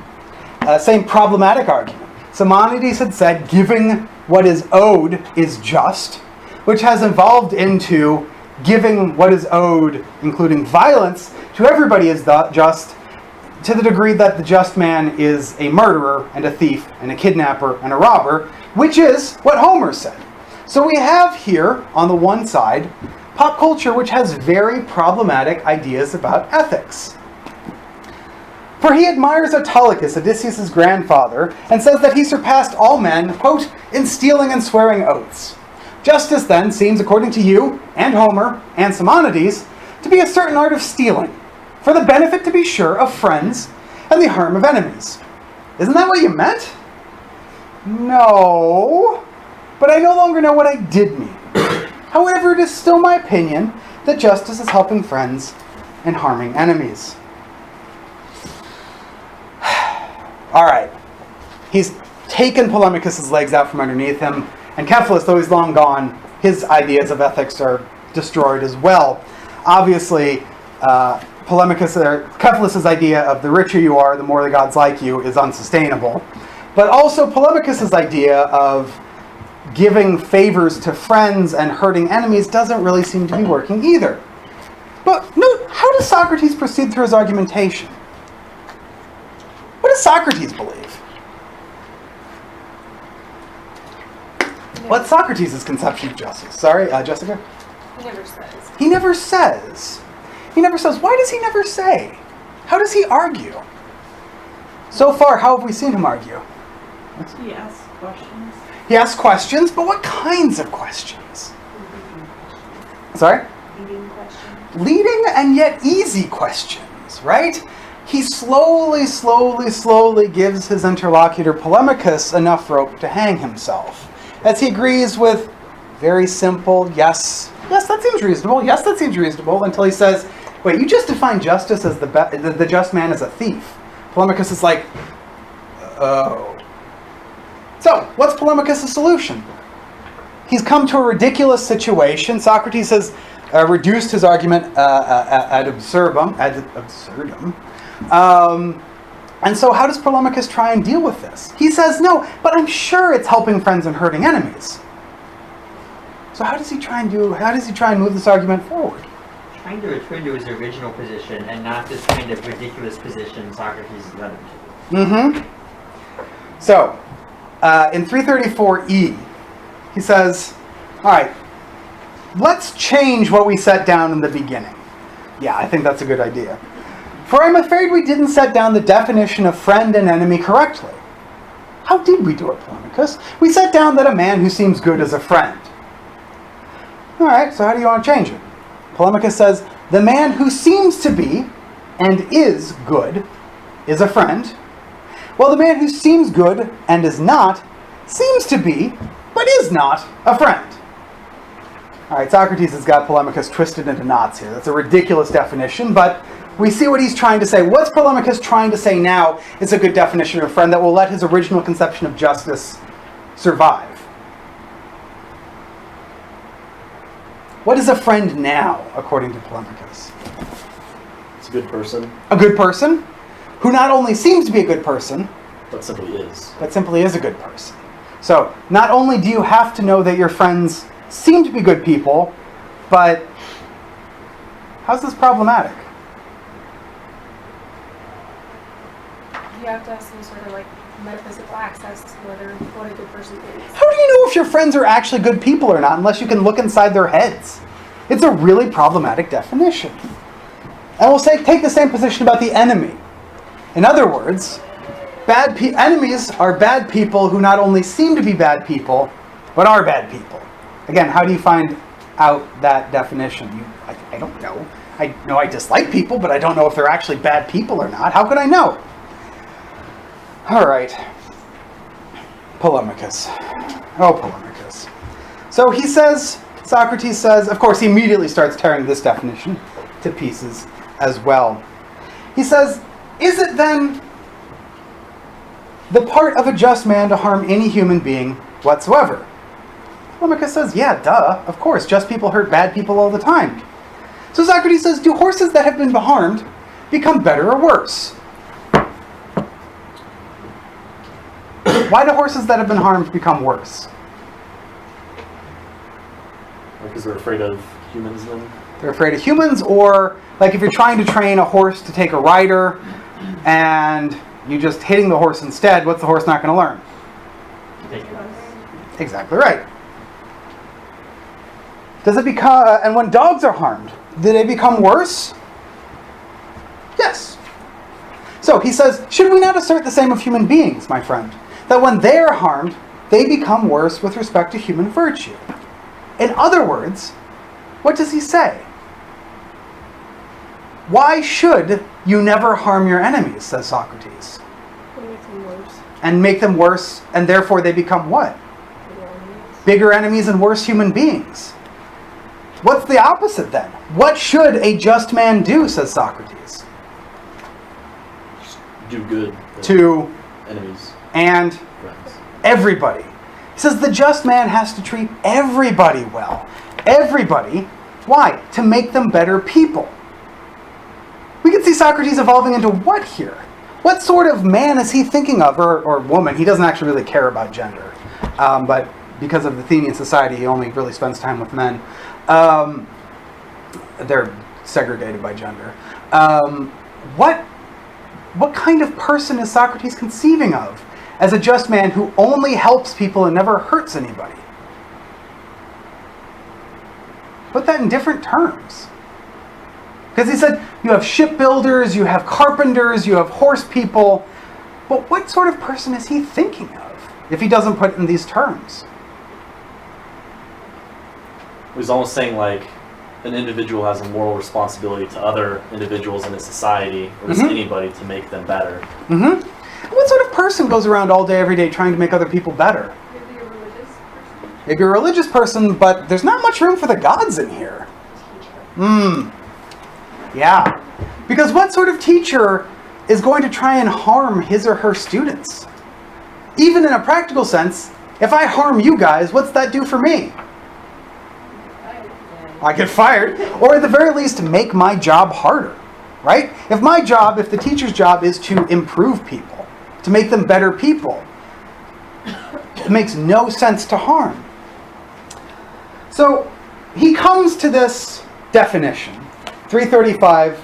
Speaker 1: Same problematic argument. Simonides had said giving what is owed is just, which has evolved into giving what is owed, including violence, to everybody is just, to the degree that the just man is a murderer and a thief and a kidnapper and a robber, which is what Homer said. So we have here, on the one side, pop culture which has very problematic ideas about ethics. For he admires Autolycus, Odysseus' grandfather, and says that he surpassed all men, quote, in stealing and swearing oaths. Justice, then, seems, according to you, and Homer, and Simonides, to be a certain art of stealing, for the benefit, to be sure, of friends, and the harm of enemies. Isn't that what you meant? No, but I no longer know what I did mean. However, it is still my opinion that justice is helping friends and harming enemies. All right, he's taken Polemachus' legs out from underneath him, and Cephalus, though he's long gone, his ideas of ethics are destroyed as well. Obviously, Cephalus' idea of the richer you are, the more the gods like you is unsustainable. But also Polemachus' idea of giving favors to friends and hurting enemies doesn't really seem to be working either. But note, how does Socrates proceed through his argumentation? What does Socrates believe? What's Socrates' conception of justice? Sorry, Jessica?
Speaker 8: He never says.
Speaker 1: He never says. He never says. Why does he never say? How does he argue? So far, how have we seen him argue?
Speaker 6: He asks questions.
Speaker 1: He asks questions, but what kinds of questions? Sorry?
Speaker 6: Leading questions.
Speaker 1: Leading and yet easy questions, right? He slowly gives his interlocutor Polemachus enough rope to hang himself, as he agrees with very simple, yes, that seems reasonable, until he says, wait, you just define justice as the just man as a thief. Polemachus is like, oh. So, what's Polemachus' solution? He's come to a ridiculous situation. Socrates has reduced his argument ad absurdum. And so how does Polemachus try and deal with this? He says, no, but I'm sure it's helping friends and hurting enemies. So how does he try and move this argument forward?
Speaker 7: Trying to return to his original position and not this kind of ridiculous position Socrates led him to.
Speaker 1: Mm-hmm. So, in 334e, he says, all right, let's change what we set down in the beginning. Yeah, I think that's a good idea. For I'm afraid we didn't set down the definition of friend and enemy correctly. How did we do it, Polemachus? We set down that a man who seems good is a friend. All right, so how do you want to change it? Polemachus says, the man who seems to be and is good is a friend, while the man who seems good and is not seems to be but is not a friend. All right, Socrates has got Polemachus twisted into knots here. That's a ridiculous definition, but we see what he's trying to say. What's Polemachus trying to say now is a good definition of friend that will let his original conception of justice survive. What is a friend now, according to Polemachus?
Speaker 3: It's a good person,
Speaker 1: A good person who not only seems to be a good person,
Speaker 3: but simply is.
Speaker 1: but simply is a good person. So, not only do you have to know that your friends seem to be good people, but how's this problematic?
Speaker 8: You have to have some sort of like metaphysical access to what a good person is.
Speaker 1: How do you know if your friends are actually good people or not unless you can look inside their heads? It's a really problematic definition. And we'll take the same position about the enemy. In other words, enemies are bad people who not only seem to be bad people, but are bad people. Again, how do you find out that definition? I don't know. I know I dislike people, but I don't know if they're actually bad people or not. How could I know? All right. Polemachus. Oh, Polemachus. So he says, Socrates says, of course, he immediately starts tearing this definition to pieces as well. He says, is it then the part of a just man to harm any human being whatsoever? Polemachus says, yeah, duh, of course, just people hurt bad people all the time. So Socrates says, do horses that have been harmed become better or worse? Why do horses that have been harmed become worse?
Speaker 3: Because they're afraid of humans then?
Speaker 1: They're afraid of humans, or like if you're trying to train a horse to take a rider and you're just hitting the horse instead, what's the horse not going to learn? Exactly right. Does it become, and when dogs are harmed, do they become worse? Yes. So he says, should we not assert the same of human beings, my friend? That when they are harmed, they become worse with respect to human virtue. In other words, what does he say? Why should you never harm your enemies, says Socrates.
Speaker 8: It'll make them worse.
Speaker 1: And make them worse, and therefore they become what?
Speaker 8: Bigger enemies.
Speaker 1: Bigger enemies and worse human beings. What's the opposite then? What should a just man do, says Socrates?
Speaker 3: Do good
Speaker 1: To
Speaker 3: enemies,
Speaker 1: and
Speaker 3: friends.
Speaker 1: everybody. He says the just man has to treat everybody well. Everybody. Why? To make them better people. We can see Socrates evolving into what here? What sort of man is he thinking of, or woman? He doesn't actually really care about gender. But because of Athenian society, he only really spends time with men. They're segregated by gender. What kind of person is Socrates conceiving of as a just man who only helps people and never hurts anybody? put that in different terms. Because he said, you have shipbuilders, you have carpenters, you have horse people. But what sort of person is he thinking of if he doesn't put it in these terms?
Speaker 3: He's almost saying like an individual has a moral responsibility to other individuals in a society, or just anybody, to make them better.
Speaker 1: What sort of person goes around all day, every day, trying to make other people better?
Speaker 6: Maybe a religious person.
Speaker 1: Maybe a religious person, but there's not much room for the gods in here. Yeah. Because what sort of teacher is going to try and harm his or her students? Even in a practical sense, if I harm you guys, what's that do for me? I get fired. Or at the very least, make my job harder. Right? If the teacher's job is to improve people, to make them better people, it makes no sense to harm. So he comes to this definition, 335D.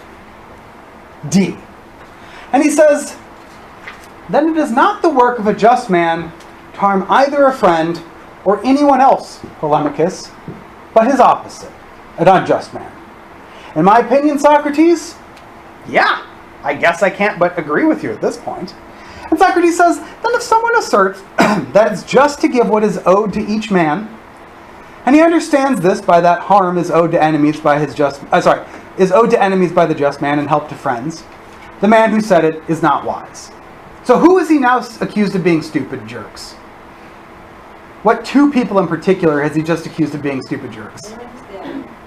Speaker 1: And he says, then it is not the work of a just man to harm either a friend or anyone else, Polemachus, but his opposite, an unjust man. In my opinion, Socrates, yeah, I guess I can't but agree with you at this point. And Socrates says, then if someone asserts that it's just to give what is owed to each man, and he understands this by that harm is owed to enemies by is owed to enemies by the just man and help to friends, the man who said it is not wise. So who is he now accused of being stupid jerks? What two people in particular has he just accused of being stupid jerks?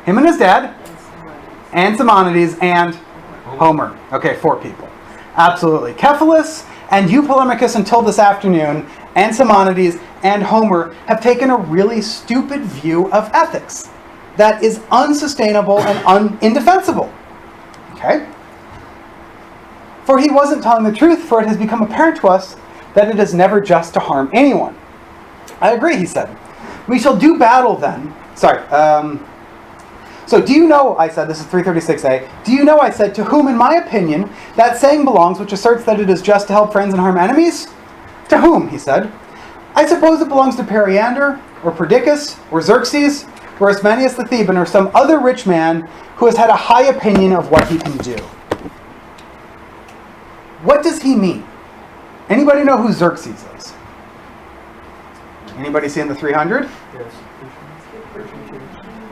Speaker 1: Him and his dad, and Simonides, and Homer. Okay, 4 people. Absolutely. Cephalus and you, Polemachus, until this afternoon, and Simonides and Homer have taken a really stupid view of ethics that is unsustainable and indefensible. Okay? For he wasn't telling the truth, for it has become apparent to us that it is never just to harm anyone. I agree, he said. We shall do battle then. So do you know, I said, this is 336a, do you know, I said, to whom, in my opinion, that saying belongs which asserts that it is just to help friends and harm enemies? To whom, he said. I suppose it belongs to Periander, or Perdiccas, or Xerxes, or Ismenias the Theban, or some other rich man who has had a high opinion of what he can do. What does he mean? Anybody know who Xerxes is? Anybody see in the 300?
Speaker 5: Yes.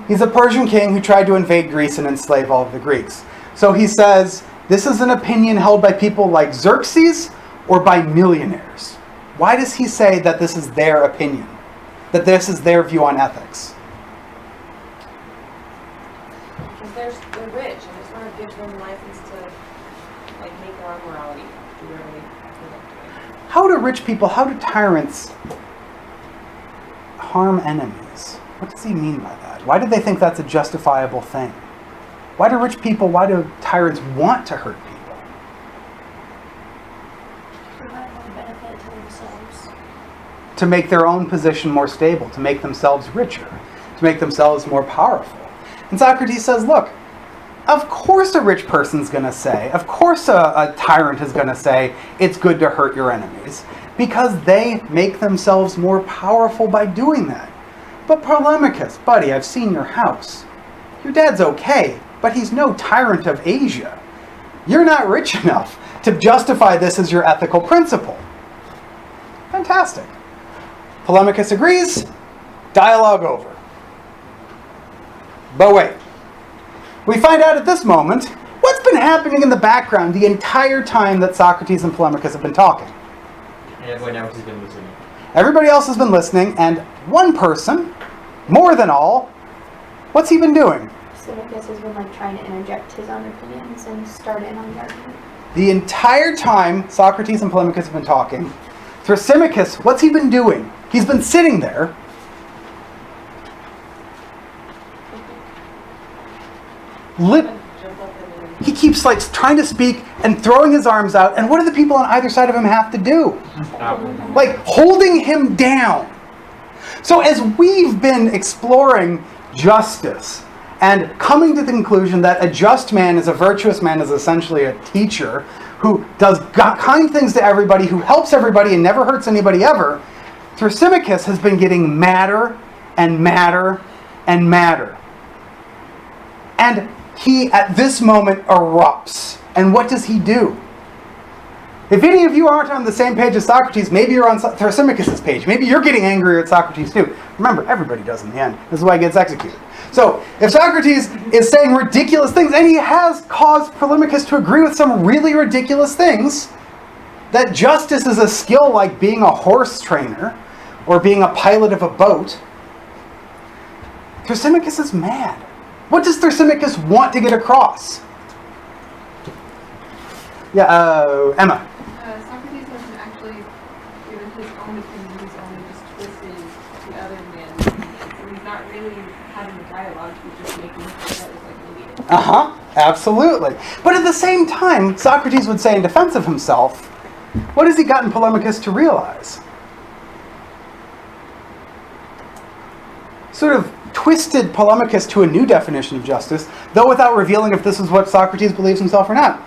Speaker 1: He's a Persian king who tried to invade Greece and enslave all of the Greeks. So he says, this is an opinion held by people like Xerxes or by millionaires. Why does he say that this is their opinion? That this is their view on ethics?
Speaker 6: Because they're rich, and it sort of gives them license to like make their own morality do whatever they feel like doing.
Speaker 1: How do rich people, how do tyrants harm enemies? What does he mean by that? Why do they think that's a justifiable thing? Why do tyrants want to hurt people?
Speaker 4: Provide more benefit to themselves.
Speaker 1: To make their own position more stable, to make themselves richer, to make themselves more powerful. And Socrates says, look, of course a rich person's going to say, of course a tyrant is going to say, it's good to hurt your enemies, because they make themselves more powerful by doing that. But Polemachus, buddy, I've seen your house. Your dad's okay, but he's no tyrant of Asia. You're not rich enough to justify this as your ethical principle. Fantastic. Polemachus agrees. Dialogue over. But wait. We find out at this moment what's been happening in the background the entire time that Socrates and Polemachus have been talking.
Speaker 7: And everyone else has been listening.
Speaker 1: Everybody else has been listening, and one person, more than all, what's he been doing?
Speaker 9: Thrasymachus has been trying to interject his own opinions and start in on the argument.
Speaker 1: The entire time Socrates and Polemachus have been talking, Thrasymachus, what's he been doing? He's been sitting there. He keeps trying to speak and throwing his arms out, and what do the people on either side of him have to do? Holding him down. So as we've been exploring justice and coming to the conclusion that a just man is a virtuous man, is essentially a teacher who does kind things to everybody, who helps everybody and never hurts anybody ever, Thrasymachus has been getting madder and madder and madder. And he, at this moment, erupts. And what does he do? If any of you aren't on the same page as Socrates, maybe you're on Thrasymachus' page. Maybe you're getting angrier at Socrates too. Remember, everybody does in the end. This is why he gets executed. So, if Socrates is saying ridiculous things, and he has caused Polemachus to agree with some really ridiculous things, that justice is a skill like being a horse trainer or being a pilot of a boat, Thrasymachus is mad. What does Thrasymachus want to get across? Yeah, Emma.
Speaker 6: Socrates wasn't actually given his own opinion, he's only just twisting the other man's opinion. So he's not really having a dialogue, he's just making sure that it's like maybe.
Speaker 1: Absolutely. But at the same time, Socrates would say in defense of himself, what has he gotten Polemachus to realize? Sort of twisted Polemachus to a new definition of justice, though without revealing if this is what Socrates believes himself or not.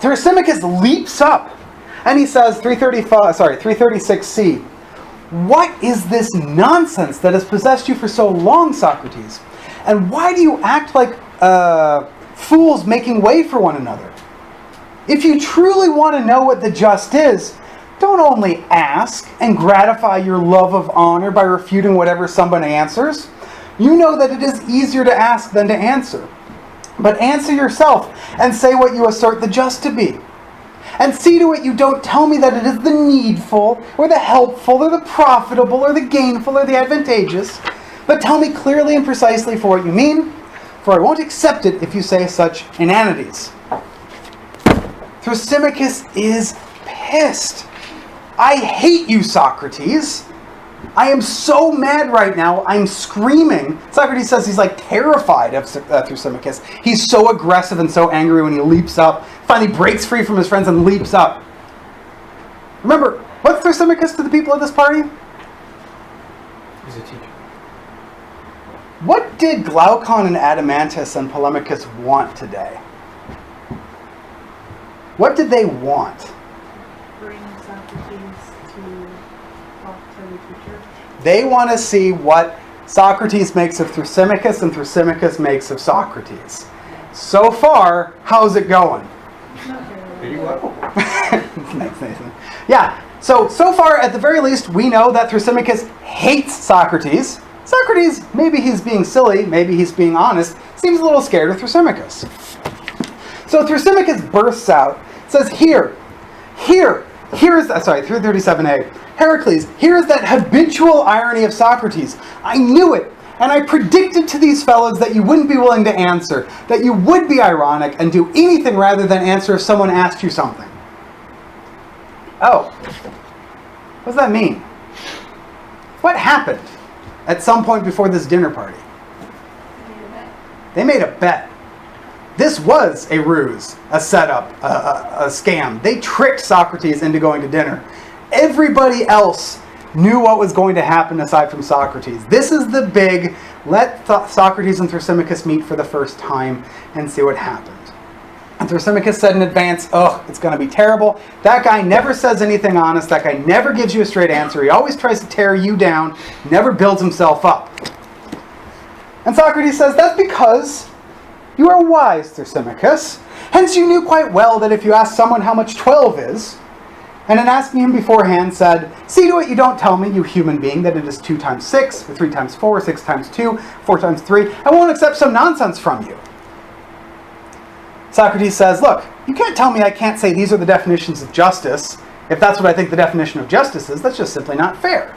Speaker 1: Thrasymachus leaps up and he says, 336c, "What is this nonsense that has possessed you for so long, Socrates? And why do you act like fools making way for one another? If you truly want to know what the just is, don't only ask and gratify your love of honor by refuting whatever someone answers. You know that it is easier to ask than to answer. But answer yourself and say what you assert the just to be. And see to it you don't tell me that it is the needful, or the helpful, or the profitable, or the gainful, or the advantageous. But tell me clearly and precisely for what you mean, for I won't accept it if you say such inanities." Thrasymachus is pissed. "I hate you, Socrates. I am so mad right now, I'm screaming." Socrates says he's like terrified of Thrasymachus. He's so aggressive and so angry when he leaps up, finally breaks free from his friends and leaps up. Remember, what's Thrasymachus to the people at this party?
Speaker 5: He's a teacher.
Speaker 1: What did Glaucon and Adeimantus and Polemachus want today? What did they want?
Speaker 6: Bring Socrates to talk to the teacher.
Speaker 1: They want to see what Socrates makes of Thrasymachus and Thrasymachus makes of Socrates. So far, how's it going?
Speaker 7: Pretty well.
Speaker 1: Thanks, Nathan. Yeah, so far, at the very least, we know that Thrasymachus hates Socrates. Socrates, maybe he's being silly, maybe he's being honest, seems a little scared of Thrasymachus. So Thrasymachus bursts out, says, here is, 337a, "Heracles, here is that habitual irony of Socrates. I knew it, and I predicted to these fellows that you wouldn't be willing to answer, that you would be ironic and do anything rather than answer if someone asked you something." Oh, what does that mean? What happened at some point before this dinner party? They made a bet. This was a ruse, a setup, a scam. They tricked Socrates into going to dinner. Everybody else knew what was going to happen aside from Socrates. This is the big, let Socrates and Thrasymachus meet for the first time and see what happened. And Thrasymachus said in advance, it's going to be terrible. That guy never says anything honest. That guy never gives you a straight answer. He always tries to tear you down, never builds himself up. And Socrates says, that's because you are wise, Thrasymachus. Hence you knew quite well that if you asked someone how much 12 is, and in asking him beforehand said, "See to it you don't tell me, you human being, that it is 2 times 6, or 3 times 4, or 6 times 2, 4 times 3, I won't accept some nonsense from you." Socrates says, look, you can't tell me I can't say these are the definitions of justice. If that's what I think the definition of justice is, that's just simply not fair.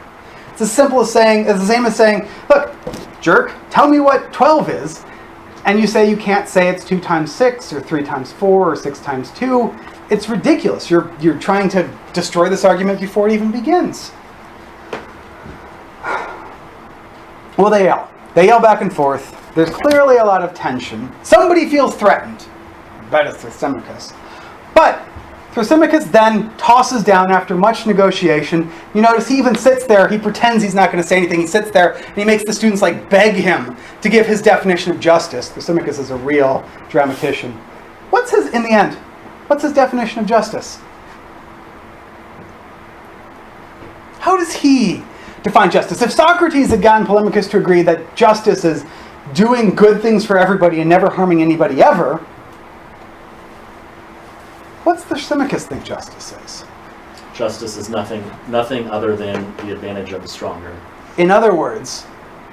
Speaker 1: It's as simple as saying, it's the same as saying, look, jerk, tell me what 12 is, and you say you can't say it's 2 times 6, or 3 times 4, or 6 times 2. It's ridiculous. You're trying to destroy this argument before it even begins. Well, they yell. They yell back and forth. There's clearly a lot of tension. Somebody feels threatened. I bet it's Thrasymachus. But Thrasymachus then tosses down after much negotiation. You notice he even sits there. He pretends he's not going to say anything. He sits there and he makes the students beg him to give his definition of justice. Thrasymachus is a real dramatician. In the end, what's his definition of justice? How does he define justice? If Socrates had gotten Polemachus to agree that justice is doing good things for everybody and never harming anybody ever, what's Thrasymachus think justice is?
Speaker 3: Justice is nothing other than the advantage of the stronger.
Speaker 1: In other words,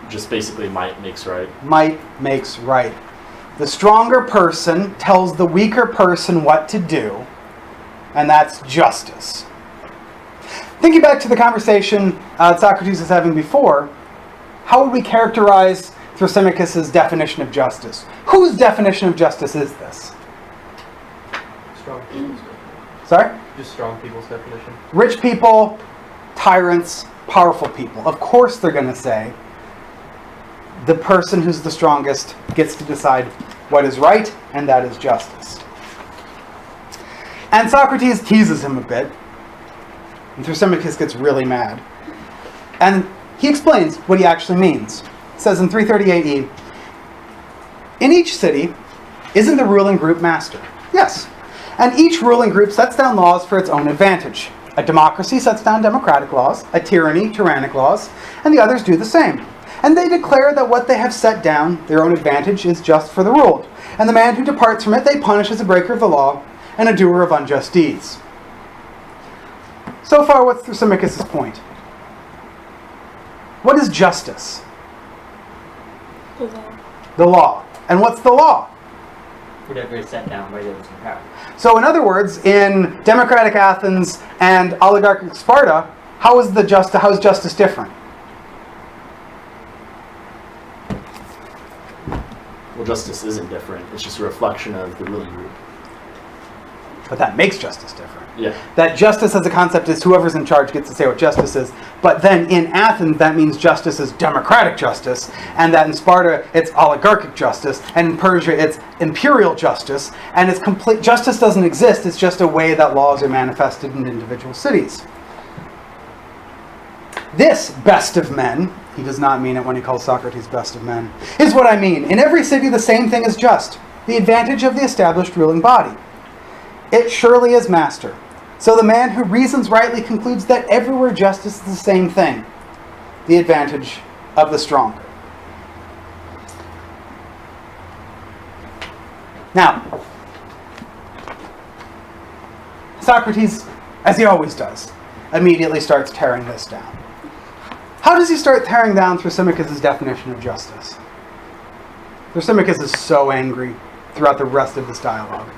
Speaker 3: Just basically might makes right.
Speaker 1: might makes right. The stronger person tells the weaker person what to do, and that's justice. Thinking back to the conversation Socrates was having before, how would we characterize Thrasymachus' definition of justice? Whose definition of justice is this?
Speaker 5: Strong people's definition.
Speaker 1: Sorry?
Speaker 5: Just strong people's definition.
Speaker 1: Rich people, tyrants, powerful people. Of course they're going to say the person who's the strongest gets to decide what is right, and that is justice. And Socrates teases him a bit, and Thrasymachus gets really mad. And he explains what he actually means. He says in 338e, in each city, isn't the ruling group master? Yes. And each ruling group sets down laws for its own advantage. A democracy sets down democratic laws, a tyranny, tyrannic laws, and the others do the same. And they declare that what they have set down, their own advantage, is just for the ruled. And the man who departs from it they punish as a breaker of the law and a doer of unjust deeds. So far, what's Thrasymachus' point? What is justice? The law. And what's the law?
Speaker 7: Whatever is set down by those in power.
Speaker 1: So in other words, in democratic Athens and oligarchic Sparta, how is justice different?
Speaker 3: Well, justice isn't different. It's just a reflection of the ruling group.
Speaker 1: But that makes justice different.
Speaker 3: Yeah.
Speaker 1: That justice as a concept is whoever's in charge gets to say what justice is. But then in Athens, that means justice is democratic justice, and that in Sparta, it's oligarchic justice, and in Persia, it's imperial justice, and it's complete. Justice doesn't exist. It's just a way that laws are manifested in individual cities. This best of men, he does not mean it when he calls Socrates best of men, is what I mean. In every city, the same thing is just, the advantage of the established ruling body. It surely is master. So the man who reasons rightly concludes that everywhere justice is the same thing, the advantage of the stronger. Now, Socrates, as he always does, immediately starts tearing this down. How does he start tearing down Thrasymachus' definition of justice? Thrasymachus is so angry throughout the rest of this dialogue.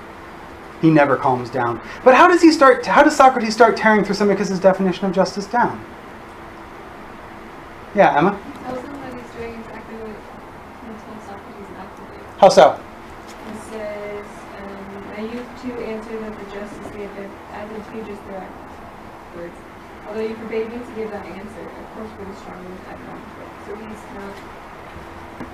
Speaker 1: He never calms down. But how does Socrates start tearing Thrasymachus' definition of justice down? Yeah, Emma?
Speaker 6: Tells him that he's doing exactly what he told Socrates not to do.
Speaker 1: How so?
Speaker 6: He says, I used to answer that the just is the advantageous thereafter. Words. Although you forbade me to give that answer, of course for the stronger was that conflict. So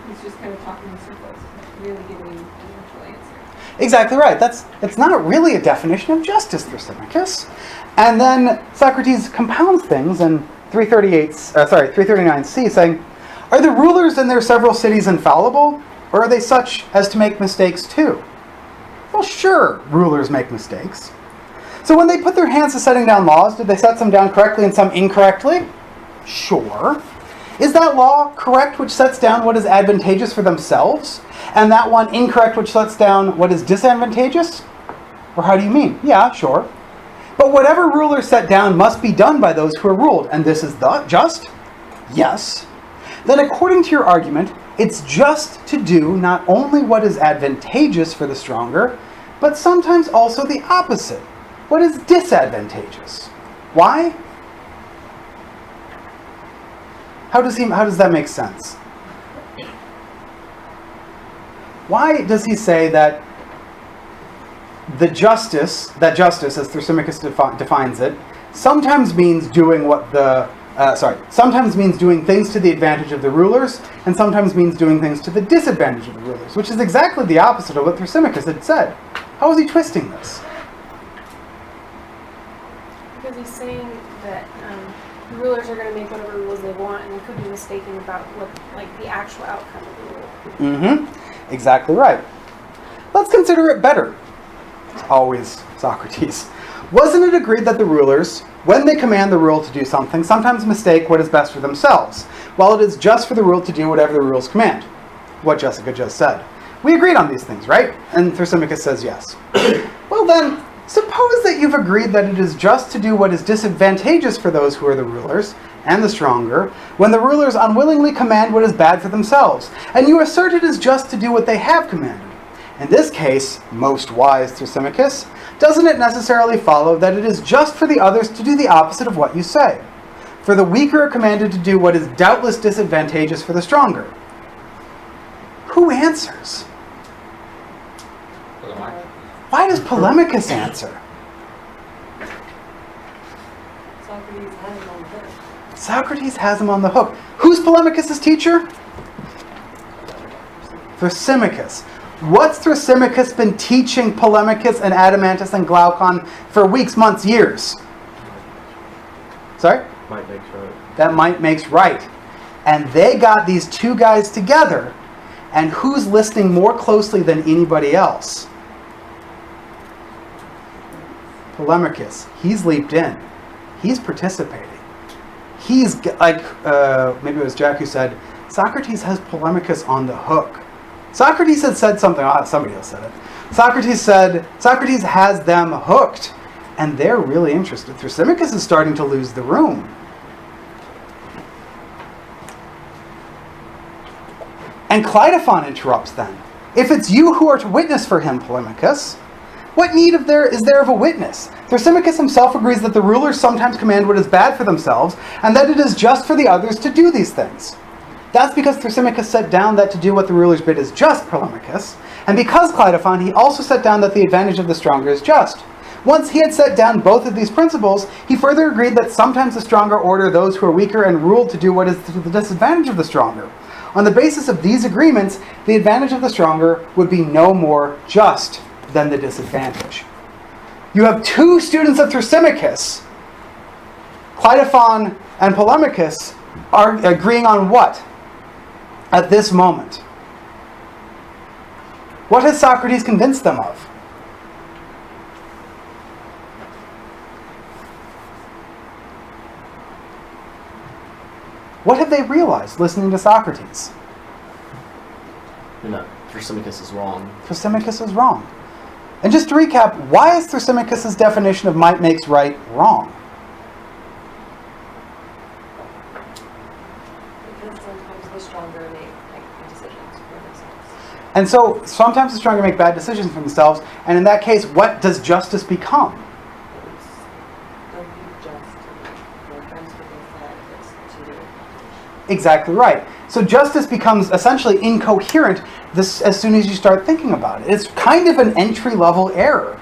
Speaker 6: he's just kind of talking in circles, not really giving an actual answer.
Speaker 1: Exactly right. It's not really a definition of justice, Thrasymachus. And then Socrates compounds things in 339c, saying, are the rulers in their several cities infallible, or are they such as to make mistakes too? Well, sure, rulers make mistakes. So when they put their hands to setting down laws, did they set some down correctly and some incorrectly? Sure. Is that law correct which sets down what is advantageous for themselves, and that one incorrect which sets down what is disadvantageous? Or how do you mean? Yeah, sure. But whatever rulers set down must be done by those who are ruled, and this is the just? Yes. Then according to your argument, it's just to do not only what is advantageous for the stronger, but sometimes also the opposite, what is disadvantageous. Why? How does that make sense? Why does he say that justice, as Thrasymachus defines it, sometimes means doing sometimes means doing things to the advantage of the rulers, and sometimes means doing things to the disadvantage of the rulers, which is exactly the opposite of what Thrasymachus had said. How is he twisting this?
Speaker 8: Because he's saying that the rulers are going to make whatever rules they want, and they could be mistaken about what, like, the actual outcome of the rule.
Speaker 1: Mm-hmm. Exactly right. Let's consider it better. It's always Socrates. Wasn't it agreed that the rulers, when they command the rule to do something, sometimes mistake what is best for themselves, while it is just for the rule to do whatever the rules command? what Jessica just said. We agreed on these things, right? And Thrasymachus says yes. Well then, suppose that you've agreed that it is just to do what is disadvantageous for those who are the rulers and the stronger, when the rulers unwillingly command what is bad for themselves, and you assert it is just to do what they have commanded. In this case, most wise Thrasymachus, doesn't it necessarily follow that it is just for the others to do the opposite of what you say? For the weaker are commanded to do what is doubtless disadvantageous for the stronger. Who answers? Why does Polemachus answer?
Speaker 6: Socrates had him on the hook.
Speaker 1: Socrates has him on the hook. Who's Polemachus' teacher? Thrasymachus. What's Thrasymachus been teaching Polemachus and Adeimantus and Glaucon for weeks, months, years? Sorry?
Speaker 5: Might makes right.
Speaker 1: That might makes right. And they got these two guys together, and who's listening more closely than anybody else? Polemachus. He's leaped in. He's participating. He's like, maybe it was Jack who said, Socrates has Polemachus on the hook. Socrates had said something, somebody else said it. Socrates said, Socrates has them hooked, and they're really interested. Thrasymachus is starting to lose the room. And Cleitophon interrupts then. If it's you who are to witness for him, Polemachus, what need is there of a witness? Thrasymachus himself agrees that the rulers sometimes command what is bad for themselves, and that it is just for the others to do these things. That's because Thrasymachus set down that to do what the rulers bid is just, Polemachus, and because Cleitophon, he also set down that the advantage of the stronger is just. Once he had set down both of these principles, he further agreed that sometimes the stronger order those who are weaker and ruled to do what is to the disadvantage of the stronger. On the basis of these agreements, the advantage of the stronger would be no more just than the disadvantage. You have two students of Thrasymachus, Cleitophon and Polemachus, are agreeing on what? At this moment. What has Socrates convinced them of? What have they realized listening to Socrates?
Speaker 3: No, Thrasymachus is wrong.
Speaker 1: Thrasymachus is wrong. And just to recap, why is Thrasymachus' definition of might makes right wrong?
Speaker 6: Because sometimes the stronger make decisions for themselves.
Speaker 1: And so sometimes the stronger make bad decisions for themselves, and in that case, what does justice become?
Speaker 6: Don't be just to your friends for things that it's to do.
Speaker 1: Exactly right. So justice becomes essentially incoherent as soon as you start thinking about it. It's kind of an entry-level error.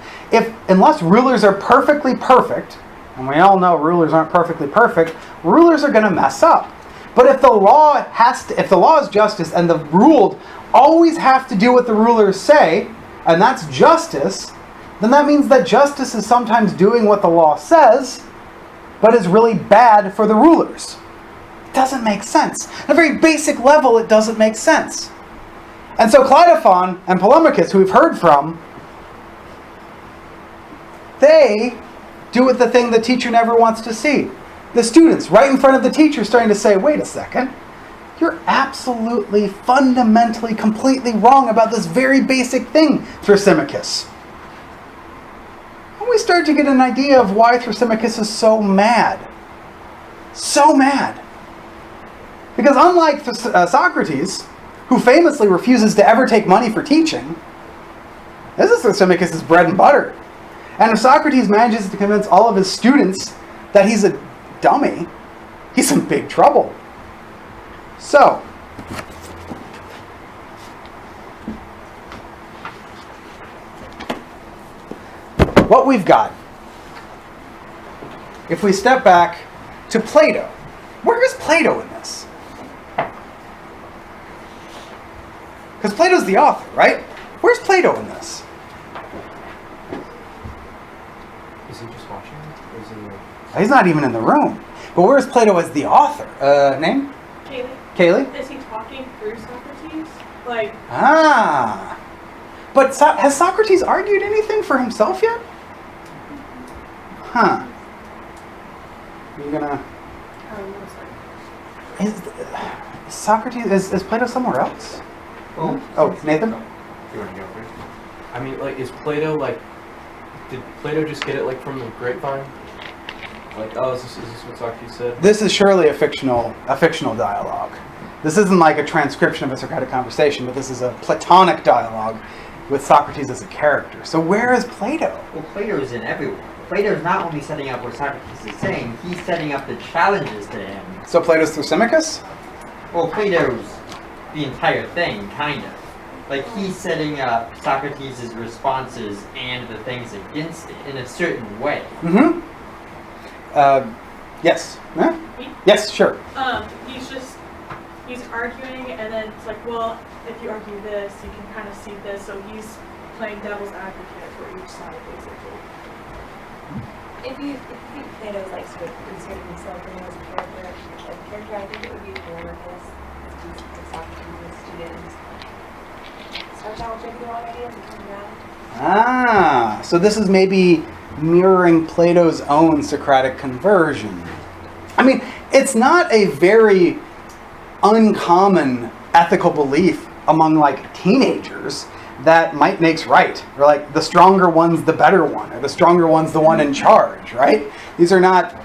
Speaker 1: Unless rulers are perfectly perfect, and we all know rulers aren't perfectly perfect, rulers are going to mess up. But if the law is justice and the ruled always have to do what the rulers say, and that's justice, then that means that justice is sometimes doing what the law says, but is really bad for the rulers. It doesn't make sense. At a very basic level, it doesn't make sense. And so Cleitophon and Polemachus, who we've heard from, they do the thing the teacher never wants to see. The students, right in front of the teacher, starting to say, wait a second, you're absolutely, fundamentally, completely wrong about this very basic thing, Thrasymachus. And we start to get an idea of why Thrasymachus is so mad. So mad. Because unlike Socrates, who famously refuses to ever take money for teaching, this is Thrasymachus' bread and butter. And if Socrates manages to convince all of his students that he's a dummy, he's in big trouble. So, what we've got, if we step back to Plato, where is Plato in this? Because Plato's the author, right? Where's Plato in this?
Speaker 5: Is he just watching? Or is he
Speaker 1: He's not even in the room. But where's Plato as the author? Name?
Speaker 8: Kaylee,
Speaker 1: Kaylee?
Speaker 8: is he talking through Socrates? Like,
Speaker 1: But has Socrates argued anything for himself yet? Huh. You're gonna...
Speaker 8: I don't know, sorry.
Speaker 1: Is Socrates... Is Plato somewhere else? Oh, Nathan?
Speaker 5: You want to go first? I mean, like, is Plato, like, did Plato just get it, like, from the grapevine? Like, oh, is this what Socrates said?
Speaker 1: This is surely a fictional dialogue. This isn't like a transcription of a Socratic conversation, but this is a Platonic dialogue with Socrates as a character. So where is Plato?
Speaker 7: Well, Plato's in everywhere. Plato's not only setting up what Socrates is saying, he's setting up the challenges to him.
Speaker 1: So Plato's Thrasymachus?
Speaker 7: Well, Plato's the entire thing, kind of. Like, he's setting up Socrates' responses and the things against it in a certain way.
Speaker 1: Mm-hmm. Yes. Huh? Yes, sure.
Speaker 10: He's arguing, and then it's like, well, if you argue this, you can kind of see this. So he's playing devil's advocate for each side, basically.
Speaker 2: If you think Plato's like sort of inserting himself in as a character, I think it would be Telemachus, he's like Socrates' student, and starts out with the wrong ideas and comes around.
Speaker 1: So this is maybe mirroring Plato's own Socratic conversion. I mean, it's not a very uncommon ethical belief among like teenagers that might makes right, or like the stronger one's the better one, or the stronger one's the one in charge, right? These are not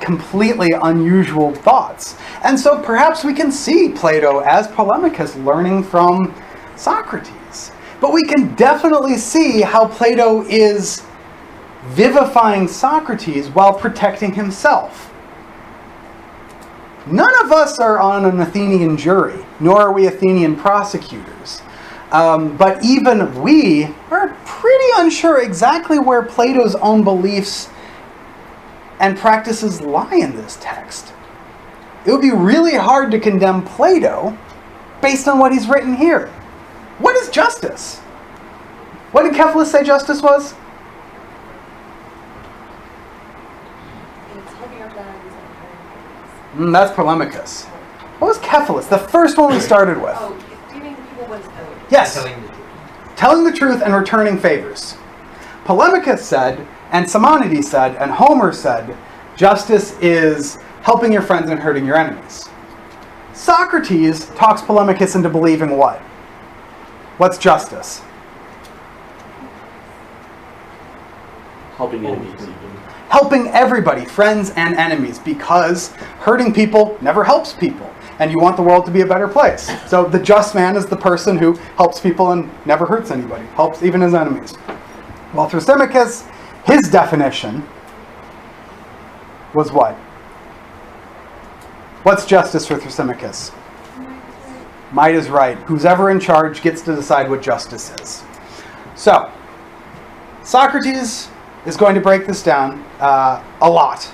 Speaker 1: completely unusual thoughts. And so perhaps we can see Plato as Polemachus learning from Socrates. But we can definitely see how Plato is vivifying Socrates while protecting himself. None of us are on an Athenian jury, nor are we Athenian prosecutors. But even we are pretty unsure exactly where Plato's own beliefs and practices lie in this text. It would be really hard to condemn Plato based on what he's written here. What is justice? What did Cephalus say justice was?
Speaker 2: It's helping our values and
Speaker 1: That's Polemachus. What was Cephalus? The first one we started with.
Speaker 2: Oh, giving people what is owed.
Speaker 1: Yes.
Speaker 7: Telling the truth.
Speaker 1: Telling the truth and returning favors. Polemachus said, and Simonides said, and Homer said, justice is helping your friends and hurting your enemies. Socrates talks Polemachus into believing what? What's justice?
Speaker 3: Helping enemies even.
Speaker 1: Helping everybody, friends and enemies, because hurting people never helps people. And you want the world to be a better place. So the just man is the person who helps people and never hurts anybody, helps even his enemies. Well, Thrasymachus, his definition was what? What's justice for Thrasymachus? Might is right. Who's ever in charge gets to decide what justice is. So, Socrates is going to break this down a lot.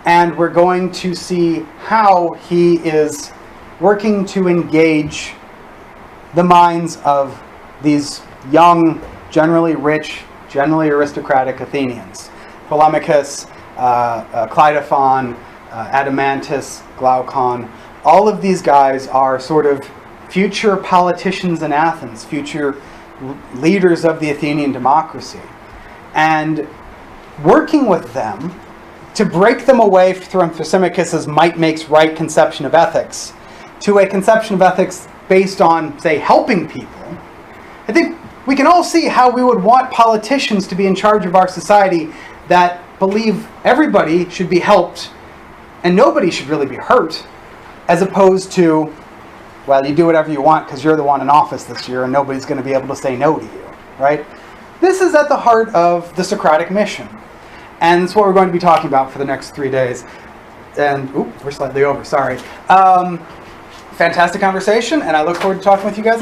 Speaker 1: And we're going to see how he is working to engage the minds of these young, generally rich, generally aristocratic Athenians. Polemachus, Cleitophon, Adamantus, Glaucon, all of these guys are sort of future politicians in Athens, future leaders of the Athenian democracy. And working with them to break them away from Thrasymachus' might makes right conception of ethics to a conception of ethics based on, say, helping people. I think we can all see how we would want politicians to be in charge of our society that believe everybody should be helped and nobody should really be hurt, as opposed to, well, you do whatever you want because you're the one in office this year and nobody's going to be able to say no to you, right? This is at the heart of the Socratic mission. And it's what we're going to be talking about for the next 3 days. And, we're slightly over, sorry. Fantastic conversation, and I look forward to talking with you guys.